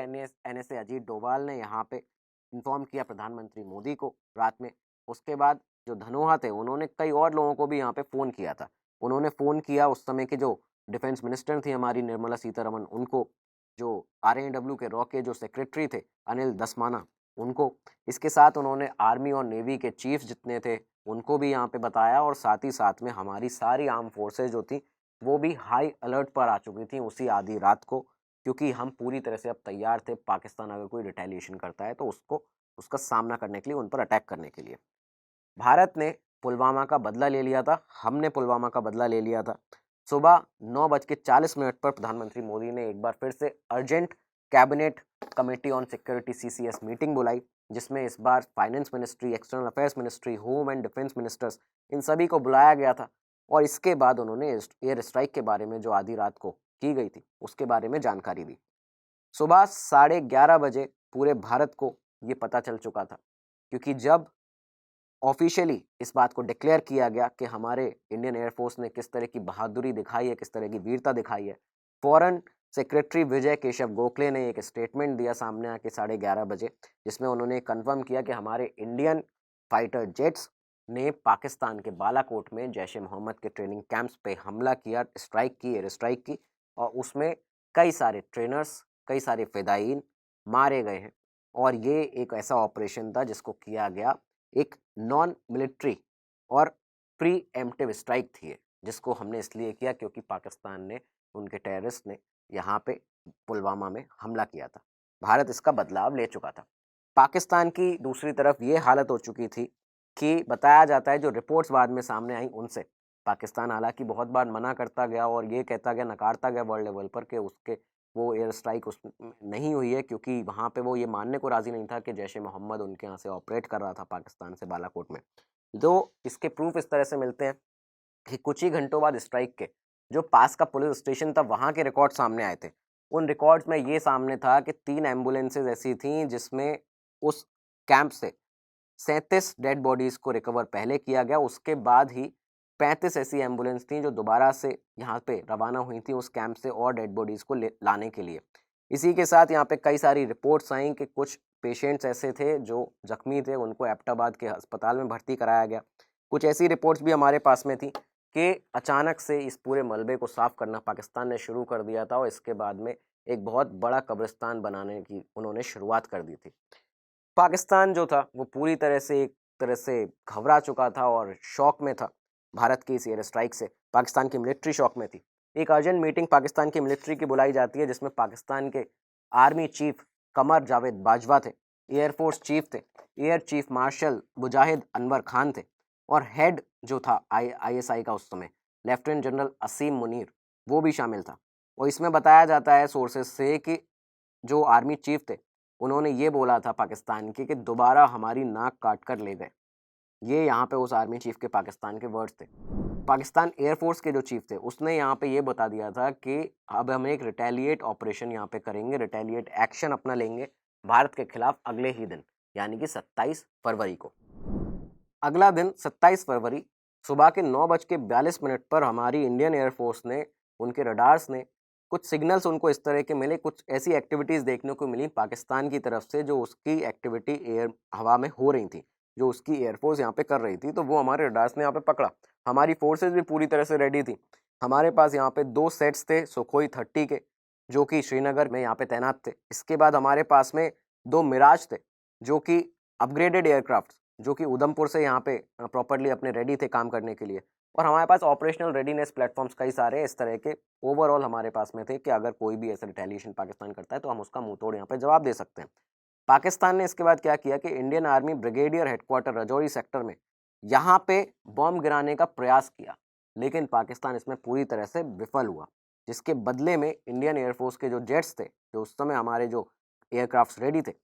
NSA अजीत डोभाल ने यहाँ पे इन्फॉर्म किया प्रधानमंत्री मोदी को रात में। उसके बाद जो धनोआ थे, उन्होंने कई और लोगों को भी यहाँ पे फ़ोन किया था। उन्होंने फ़ोन किया उस समय की जो डिफेंस मिनिस्टर थी हमारी निर्मला सीतारमण, उनको, जो RAW के रॉ के जो सेक्रेटरी थे अनिल दसमाना, उनको। इसके साथ उन्होंने आर्मी और नेवी के चीफ्स जितने थे उनको भी यहाँ पे बताया, और साथ ही साथ में हमारी सारी आर्म फोर्सेज जो थी वो भी हाई अलर्ट पर आ चुकी थी उसी आधी रात को, क्योंकि हम पूरी तरह से अब तैयार थे, पाकिस्तान अगर कोई रिटेलिएशन करता है तो उसका सामना करने के लिए, उन पर अटैक करने के लिए। भारत ने पुलवामा का बदला ले लिया था, हमने पुलवामा का बदला ले लिया था। सुबह 9:40 पर प्रधानमंत्री मोदी ने एक बार फिर से urgent cabinet committee on security CCS meeting बुलाई, जिसमें इस बार finance ministry, external affairs ministry, home and defence ministers, इन सभी को बुलाया गया था। और इसके बाद उन्होंने एयर स्ट्राइक के बारे में जो आधी रात को की गई थी उसके बारे में जानकारी दी। सुबह 11:30 बजे पूरे भारत को ये पता चल चुका था, क्योंकि जब ऑफिशियली इस बात को डिक्लेयर किया गया कि हमारे इंडियन एयरफोर्स ने किस तरह की बहादुरी दिखाई है, किस तरह की वीरता दिखाई है, फौरन सेक्रेटरी विजय केशव गोखले ने एक स्टेटमेंट दिया सामने आके 11:30 बजे, जिसमें उन्होंने कंफर्म किया कि हमारे इंडियन फाइटर जेट्स ने पाकिस्तान के बालाकोट में जैश ए मोहम्मद के ट्रेनिंग कैंप्स पे हमला किया, स्ट्राइक की, एयर स्ट्राइक की, और उसमें कई सारे ट्रेनर्स, कई सारे फिदायीन मारे गए हैं। और ये एक ऐसा ऑपरेशन था जिसको किया गया एक नॉन मिलिट्री और प्री एम्प्टिव स्ट्राइक थी ये, जिसको हमने इसलिए किया क्योंकि पाकिस्तान ने, उनके टेररिस्ट ने यहाँ पे पुलवामा में हमला किया था। भारत इसका बदलाव ले चुका था। पाकिस्तान की दूसरी तरफ ये हालत हो चुकी थी कि बताया जाता है, जो रिपोर्ट्स बाद में सामने आई उनसे, पाकिस्तान हालांकि बहुत बार मना करता गया और ये कहता गया, नकारता गया वर्ल्ड लेवल पर कि उसके वो एयर स्ट्राइक उस नहीं हुई है, क्योंकि वहाँ पे वो ये मानने को राज़ी नहीं था कि जैश ए मोहम्मद उनके यहाँ से ऑपरेट कर रहा था पाकिस्तान से बालाकोट में। तो इसके प्रूफ इस तरह से मिलते हैं कि कुछ ही घंटों बाद स्ट्राइक के जो पास का पुलिस स्टेशन था वहाँ के रिकॉर्ड सामने आए थे। उन रिकॉर्ड्स में ये सामने था कि 3 एम्बुलेंसेज ऐसी थीं जिसमें उस कैंप से 37 डेड बॉडीज़ को रिकवर पहले किया गया, उसके बाद ही 35 ऐसी एम्बुलेंस थी जो दोबारा से यहाँ पे रवाना हुई थी उस कैंप से और डेड बॉडीज़ को लाने के लिए। इसी के साथ यहाँ पे कई सारी रिपोर्ट्स आई कि कुछ पेशेंट्स ऐसे थे जो जख्मी थे, उनको एबटाबाद के अस्पताल में भर्ती कराया गया। कुछ ऐसी रिपोर्ट्स भी हमारे पास में थी कि अचानक से इस पूरे मलबे को साफ़ करना पाकिस्तान ने शुरू कर दिया था और इसके बाद में एक बहुत बड़ा कब्रिस्तान बनाने की उन्होंने शुरुआत कर दी थी। पाकिस्तान जो था वो पूरी तरह से, एक तरह से घबरा चुका था और शॉक में था भारत की इस एयर स्ट्राइक से। पाकिस्तान की मिलिट्री शॉक में थी। एक अर्जेंट मीटिंग पाकिस्तान की मिलिट्री की बुलाई जाती है, जिसमें पाकिस्तान के आर्मी चीफ कमर जावेद बाजवा थे, एयरफोर्स चीफ थे, एयर चीफ मार्शल मुजाहिद अनवर खान थे, और हेड जो था ISI का उस समय लेफ्टिनेंट जनरल असीम मुनीर, वो भी शामिल था। और इसमें बताया जाता है सोर्सेज से कि जो आर्मी चीफ थे उन्होंने ये बोला था पाकिस्तान की कि दोबारा हमारी नाक काट कर ले गए। ये यहाँ पे उस आर्मी चीफ के पाकिस्तान के वर्ड्स थे। पाकिस्तान एयरफोर्स के जो चीफ थे उसने यहाँ पे ये बता दिया था कि अब हम एक रिटेलिएट ऑपरेशन यहाँ पे करेंगे, रिटेलिएट एक्शन अपना लेंगे भारत के खिलाफ अगले ही दिन, यानी कि 27 फरवरी को। अगला दिन 27 फरवरी सुबह के 9:42 पर हमारी इंडियन एयरफोर्स ने, उनके रडार्स ने कुछ सिग्नल्स उनको इस तरह के मिले, कुछ ऐसी एक्टिविटीज़ देखने को मिली पाकिस्तान की तरफ से जो उसकी एक्टिविटी हवा में हो रही थी, जो उसकी एयरफोर्स यहाँ पे कर रही थी, तो वो हमारे रडार्स ने यहाँ पे पकड़ा। हमारी फोर्सेज भी पूरी तरह से रेडी थी। हमारे पास यहाँ पे 2 सेट्स थे सुखोई 30 के, जो कि श्रीनगर में यहाँ पे तैनात थे। इसके बाद हमारे पास में 2 मिराज थे, जो कि अपग्रेडेड एयरक्राफ्ट, जो कि उधमपुर से यहाँ पे प्रॉपरली अपने रेडी थे काम करने के लिए। और हमारे पास ऑपरेशनल रेडीनेस प्लेटफॉर्म्स कई सारे इस तरह के ओवरऑल हमारे पास में थे कि अगर कोई भी ऐसा रिटेलिएशन पाकिस्तान करता है तो हम उसका मुंह तोड़ यहाँ पे जवाब दे सकते हैं। पाकिस्तान ने इसके बाद क्या किया कि Indian army brigadier headquarter Rajouri sector में यहाँ पे बॉम्ब गिराने का प्रयास किया, लेकिन पाकिस्तान इसमें पूरी तरह से विफल हुआ, जिसके बदले में इंडियन एयरफोर्स के जो जेट्स थे, जो उस समय हमारे जो एयरक्राफ्ट रेडी थे,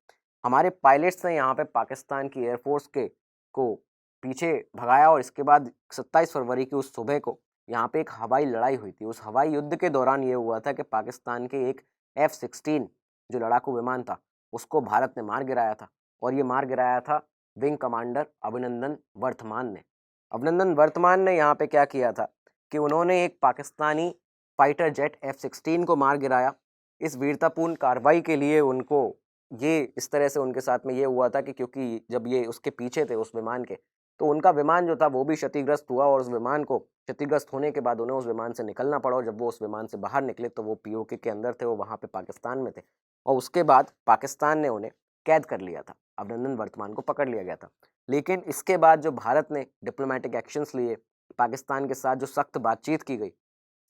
हमारे पायलट्स ने यहाँ पे पाकिस्तान की एयरफोर्स के को पीछे भगाया। और इसके बाद 27 फरवरी की उस सुबह को यहाँ पे एक हवाई लड़ाई हुई थी। उस हवाई युद्ध के दौरान ये हुआ था कि पाकिस्तान के एक F-16 जो लड़ाकू विमान था उसको भारत ने मार गिराया था, और ये मार गिराया था विंग कमांडर अभिनंदन वर्तमान ने। अभिनंदन वर्तमान ने यहाँ पे क्या किया था कि उन्होंने एक पाकिस्तानी फाइटर जेट F-16 को मार गिराया। इस वीरतापूर्ण कार्रवाई के लिए उनको ये इस तरह से उनके साथ में ये हुआ था कि क्योंकि जब ये उसके पीछे थे उस विमान के, तो उनका विमान जो था वो भी क्षतिग्रस्त हुआ, और उस विमान को क्षतिग्रस्त होने के बाद उन्हें उस विमान से निकलना पड़ा। और जब वो उस विमान से बाहर निकले तो वो POK के अंदर थे, वो वहाँ पे पाकिस्तान में थे, और उसके बाद पाकिस्तान ने उन्हें कैद कर लिया था। अभिनंदन वर्तमान को पकड़ लिया गया था। लेकिन इसके बाद जो भारत ने डिप्लोमेटिक एक्शंस लिए, पाकिस्तान के साथ जो सख्त बातचीत की गई,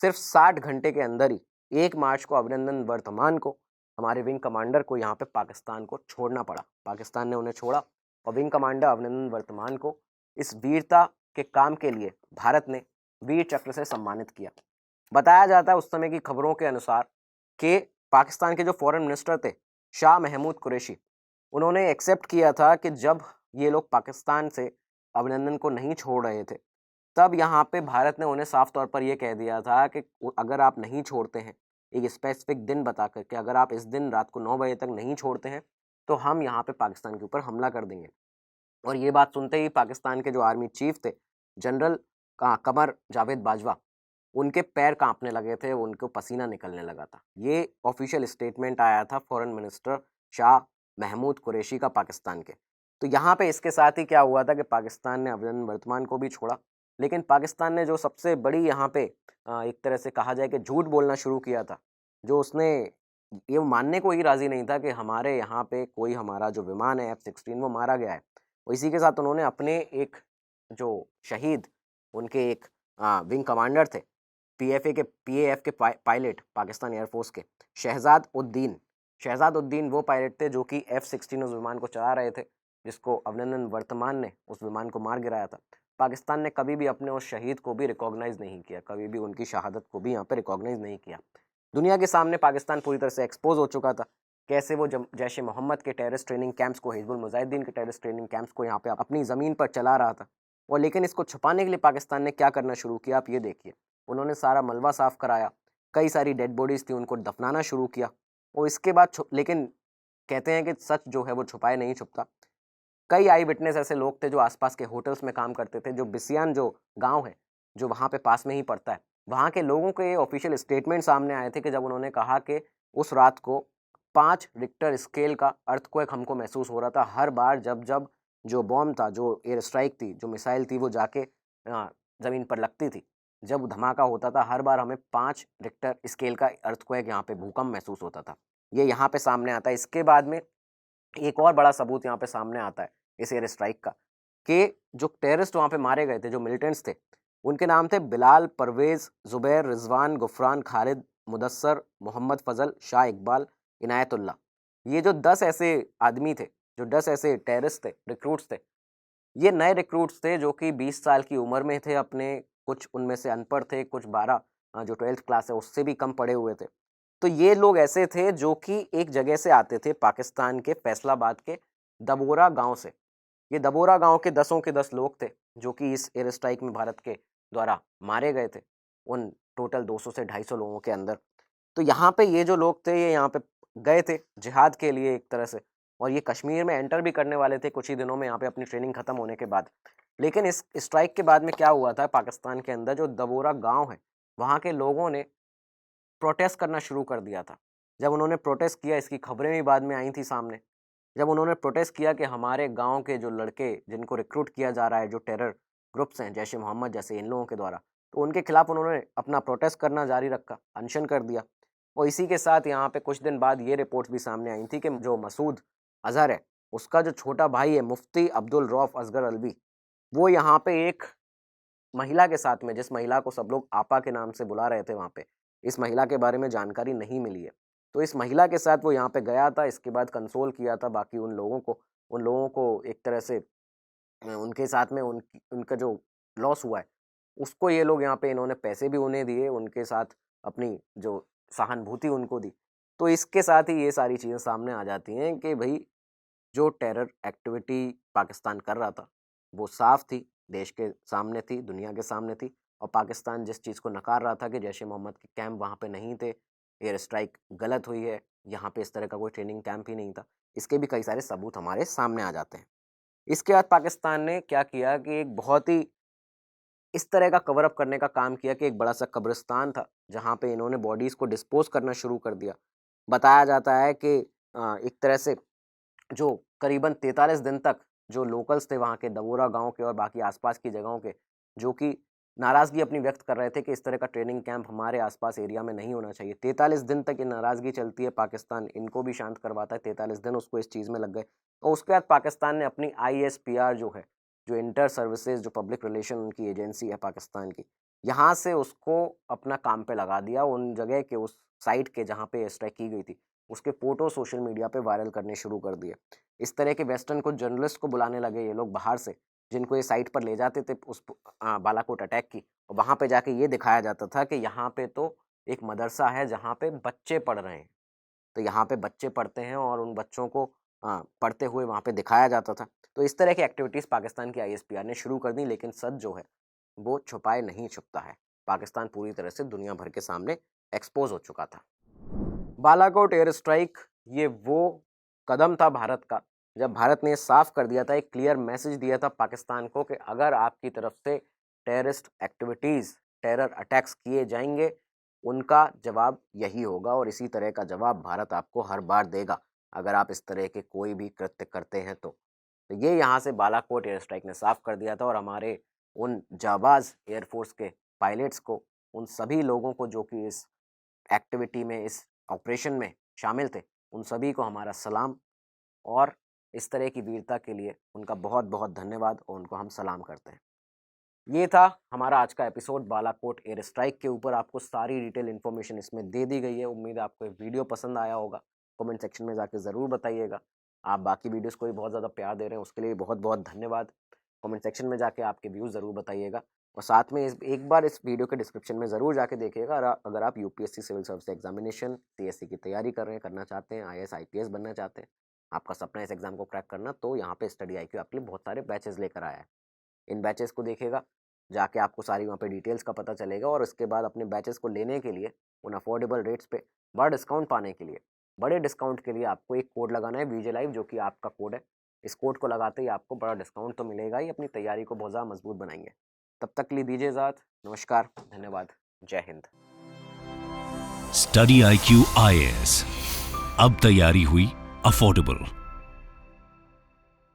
सिर्फ 60 घंटे के अंदर ही 1 मार्च को अभिनंदन वर्तमान को, हमारे विंग कमांडर को, यहाँ पे पाकिस्तान को छोड़ना पड़ा। पाकिस्तान ने उन्हें छोड़ा और विंग कमांडर अभिनंदन वर्तमान को इस वीरता के काम के लिए भारत ने वीर चक्र से सम्मानित किया। बताया जाता है उस समय की खबरों के अनुसार कि पाकिस्तान के जो फॉरेन मिनिस्टर थे शाह महमूद कुरैशी, उन्होंने एक्सेप्ट किया था कि जब ये लोग पाकिस्तान से अभिनंदन को नहीं छोड़ रहे थे, तब यहाँ पे भारत ने उन्हें साफ तौर पर यह कह दिया था कि अगर आप नहीं छोड़ते हैं, एक स्पेसिफिक दिन बता कर कि अगर आप इस दिन रात को 9 बजे तक नहीं छोड़ते हैं तो हम यहाँ पे पाकिस्तान के ऊपर हमला कर देंगे। और ये बात सुनते ही पाकिस्तान के जो आर्मी चीफ थे जनरल कमर जावेद बाजवा, उनके पैर कांपने लगे थे, उनको पसीना निकलने लगा था। ये ऑफिशियल स्टेटमेंट आया था फॉरेन मिनिस्टर शाह महमूद कुरैशी का पाकिस्तान के। तो यहाँ पे इसके साथ ही क्या हुआ था कि पाकिस्तान ने अभिनंदन वर्तमान को भी छोड़ा, लेकिन पाकिस्तान ने जो सबसे बड़ी यहाँ पे एक तरह से कहा जाए कि झूठ बोलना शुरू किया था, जो उसने ये मानने को ही राजी नहीं था कि हमारे यहाँ पे कोई हमारा जो विमान है F-16 वो मारा गया है। और इसी के साथ उन्होंने अपने एक जो शहीद उनके एक विंग कमांडर थे पीएएफ के पायलट पाकिस्तान एयरफोर्स के शहजाद उद्दीन वो पायलट थे जो कि F-16 उस विमान को चला रहे थे, जिसको अभिनंदन वर्तमान ने उस विमान को मार गिराया था। पाकिस्तान ने कभी भी अपने उस शहीद को भी रिकॉग्नाइज नहीं किया, कभी भी उनकी शहादत को भी यहाँ पे रिकॉग्नाइज नहीं किया। दुनिया के सामने पाकिस्तान पूरी तरह से एक्सपोज हो चुका था, कैसे वो जैश ए मोहम्मद के टेररिस्ट ट्रेनिंग कैंप्स को, हिजबुल मुजाहिदीन के टेररिस्ट ट्रेनिंग कैंप्स को यहाँ पे अपनी ज़मीन पर चला रहा था। और लेकिन इसको छुपाने के लिए पाकिस्तान ने क्या करना शुरू किया, आप ये देखिए। उन्होंने सारा मलबा साफ कराया, कई सारी डेड बॉडीज़ थी उनको दफनाना शुरू किया। और इसके बाद लेकिन कहते हैं कि सच जो है वो छुपाए नहीं छुपता। कई आई विटनेस ऐसे लोग थे जो आसपास के होटल्स में काम करते थे, जो बिसियान जो गांव है जो वहाँ पे पास में ही पड़ता है, वहाँ के लोगों के ऑफिशियल स्टेटमेंट सामने आए थे कि जब उन्होंने कहा कि उस रात को 5 रिक्टर स्केल का अर्थक्वेक हमको महसूस हो रहा था। हर बार जब जब जो बॉम्ब था, जो एयर स्ट्राइक थी, जो मिसाइल थी, वो जाके ज़मीन पर लगती थी, जब धमाका होता था, हर बार हमें 5 रिक्टर स्केल का अर्थक्वेक यहाँ पे भूकंप महसूस होता था। ये यहाँ पे सामने आता है। इसके बाद में एक और बड़ा सबूत यहाँ पे सामने आता है इस एयर स्ट्राइक का, कि जो टेररिस्ट वहाँ पे मारे गए थे, जो मिलिटेंट्स थे, उनके नाम थे बिलाल, परवेज़, ज़ुबैर, रिजवान, गुफरान, खालिद, मुदस्सर, मोहम्मद फ़जल, शाह इकबाल, इनायतुल्लाह। ये जो 10 ऐसे आदमी थे, जो 10 ऐसे टेररिस्ट थे, रिक्रूट्स थे, ये नए रिक्रूट्स थे जो कि 20 साल की उम्र में थे अपने, कुछ उनमें से अनपढ़ थे, कुछ 12 जो 12th क्लास है उससे भी कम पढ़े हुए थे। तो ये लोग ऐसे थे जो कि एक जगह से आते थे, पाकिस्तान के फैसलाबाद के दबोरा गांव से। ये दबोरा गांव के 10 के 10 लोग थे जो कि इस एयर स्ट्राइक में भारत के द्वारा मारे गए थे, उन टोटल 200 से 250 लोगों के अंदर। तो यहाँ पे ये जो लोग थे ये यहाँ पे गए थे जिहाद के लिए एक तरह से, और ये कश्मीर में एंटर भी करने वाले थे कुछ ही दिनों में यहाँ पे अपनी ट्रेनिंग खत्म होने के बाद। लेकिन इस स्ट्राइक के बाद में क्या हुआ था, पाकिस्तान के अंदर जो दबोरा गांव है वहाँ के लोगों ने प्रोटेस्ट करना शुरू कर दिया था। जब उन्होंने प्रोटेस्ट किया, इसकी खबरें भी बाद में आई थी सामने, जब उन्होंने प्रोटेस्ट किया कि हमारे गांव के जो लड़के जिनको रिक्रूट किया जा रहा है, जो टेरर ग्रुप्स हैं जैश ए मोहम्मद जैसे इन लोगों के द्वारा, तो उनके खिलाफ उन्होंने अपना प्रोटेस्ट करना जारी रखा, अनशन कर दिया। और इसी के साथ यहाँ पे कुछ दिन बाद ये रिपोर्ट्स भी सामने आई थी कि जो मसूद अजहर है, उसका जो छोटा भाई है मुफ्ती अब्दुल रऊफ असगर अलवी, वो यहाँ पे एक महिला के साथ में, जिस महिला को सब लोग आपा के नाम से बुला रहे थे वहाँ पे, इस महिला के बारे में जानकारी नहीं मिली है। तो इस महिला के साथ वो यहाँ पे गया था, इसके बाद कंसोल किया था बाकी उन लोगों को एक तरह से उनके साथ में उनका जो लॉस हुआ है उसको ये लोग यहाँ पे इन्होंने पैसे भी उन्हें दिए, उनके साथ अपनी जो सहानुभूति उनको दी। तो इसके साथ ही ये सारी चीज़ें सामने आ जाती हैं कि भाई जो टेरर एक्टिविटी पाकिस्तान कर रहा था वो साफ थी, देश के सामने थी, दुनिया के सामने थी। और पाकिस्तान जिस चीज़ को नकार रहा था कि जैश ए मोहम्मद के कैंप वहाँ पे नहीं थे, एयर स्ट्राइक गलत हुई है, यहाँ पे इस तरह का कोई ट्रेनिंग कैंप ही नहीं था, इसके भी कई सारे सबूत हमारे सामने आ जाते हैं। इसके बाद पाकिस्तान ने क्या किया कि एक बहुत ही इस तरह का कवर अप करने का काम किया कि एक बड़ा सा कब्रिस्तान था जहाँ पे इन्होंने बॉडीज़ को डिस्पोज करना शुरू कर दिया। बताया जाता है कि एक तरह से जो करीबन 43 दिन तक जो लोकल्स थे वहाँ के दबोरा गांव के और बाकी आसपास की जगहों के, जो कि नाराज़गी अपनी व्यक्त कर रहे थे कि इस तरह का ट्रेनिंग कैंप हमारे आसपास एरिया में नहीं होना चाहिए। 43 दिन तक ये नाराज़गी चलती है, पाकिस्तान इनको भी शांत करवाता है, 43 दिन उसको इस चीज़ में लग गए। और उसके बाद पाकिस्तान ने अपनी ISPR जो है, जो इंटर सर्विसेज जो पब्लिक रिलेशन उनकी एजेंसी है पाकिस्तान की, यहाँ से उसको अपना काम पे लगा दिया। उन जगह के उस साइट के जहाँ पे स्ट्राइक की गई थी उसके फ़ोटो सोशल मीडिया पे वायरल करने शुरू कर दिए। इस तरह के वेस्टर्न कुछ जर्नलिस्ट को बुलाने लगे ये लोग बाहर से, जिनको ये साइट पर ले जाते थे उस बालाकोट अटैक की, और वहाँ पे जाके ये दिखाया जाता था कि यहाँ पे तो एक मदरसा है जहाँ पे बच्चे पढ़ रहे हैं, तो यहाँ पे बच्चे पढ़ते हैं और उन बच्चों को पढ़ते हुए वहाँ पे दिखाया जाता था। तो इस तरह की एक्टिविटीज़ पाकिस्तान की ISPR ने शुरू कर दी, लेकिन सच जो है वो छुपाए नहीं छुपता है। पाकिस्तान पूरी तरह से दुनिया भर के सामने एक्सपोज हो चुका था। बालाकोट एयर स्ट्राइक ये वो कदम था भारत का, जब भारत ने साफ कर दिया था, एक क्लियर मैसेज दिया था पाकिस्तान को कि अगर आपकी तरफ से टेररिस्ट एक्टिविटीज़, टेरर अटैक्स किए जाएंगे, उनका जवाब यही होगा और इसी तरह का जवाब भारत आपको हर बार देगा अगर आप इस तरह के कोई भी कृत्य करते हैं तो ये यहाँ से बालाकोट एयर स्ट्राइक ने साफ कर दिया था। और हमारे उन जाबाज एयरफोर्स के पायलट्स को, उन सभी लोगों को जो कि इस एक्टिविटी में, इस ऑपरेशन में शामिल थे, उन सभी को हमारा सलाम, और इस तरह की वीरता के लिए उनका बहुत बहुत धन्यवाद और उनको हम सलाम करते हैं। ये था हमारा आज का एपिसोड बालाकोट एयर स्ट्राइक के ऊपर। आपको सारी डिटेल इन्फॉर्मेशन इसमें दे दी गई है। उम्मीद है आपको ये वीडियो पसंद आया होगा। कमेंट सेक्शन में जाके ज़रूर बताइएगा। आप बाकी वीडियोस को भी बहुत ज़्यादा प्यार दे रहे हैं, उसके लिए बहुत बहुत धन्यवाद। कमेंट सेक्शन में जाके आपके व्यूज़ ज़रूर बताइएगा, और साथ में एक बार इस वीडियो के डिस्क्रिप्शन में ज़रूर जाके देखिएगा अगर आप UPSC civil service examination CSC की तैयारी कर रहे हैं, करना चाहते हैं, IAS IPS बनना चाहते हैं, आपका सपना इस एग्ज़ाम को क्रैक करना, तो यहाँ पे स्टडी IQ आपके लिए बहुत सारे बैचेस लेकर आया है। इन बैचेस को देखिएगा, जाके आपको सारी वहाँ पे डिटेल्स का पता चलेगा, और उसके बाद अपने बैचेस को लेने के लिए उन अफोर्डेबल रेट्स पे बड़ा डिस्काउंट पाने के लिए, बड़े डिस्काउंट के लिए आपको एक कोड लगाना है VJ Live, जो कि आपका कोड है। इस कोड को लगाते ही आपको बड़ा डिस्काउंट तो मिलेगा ही, अपनी तैयारी को बहुत ज़्यादा मजबूत बनाएंगे। तब तक के लिए दीजिए इजाज़त। नमस्कार, धन्यवाद, जय हिंद। स्टडी IQ IAS, अब तैयारी हुई अफोर्डेबल।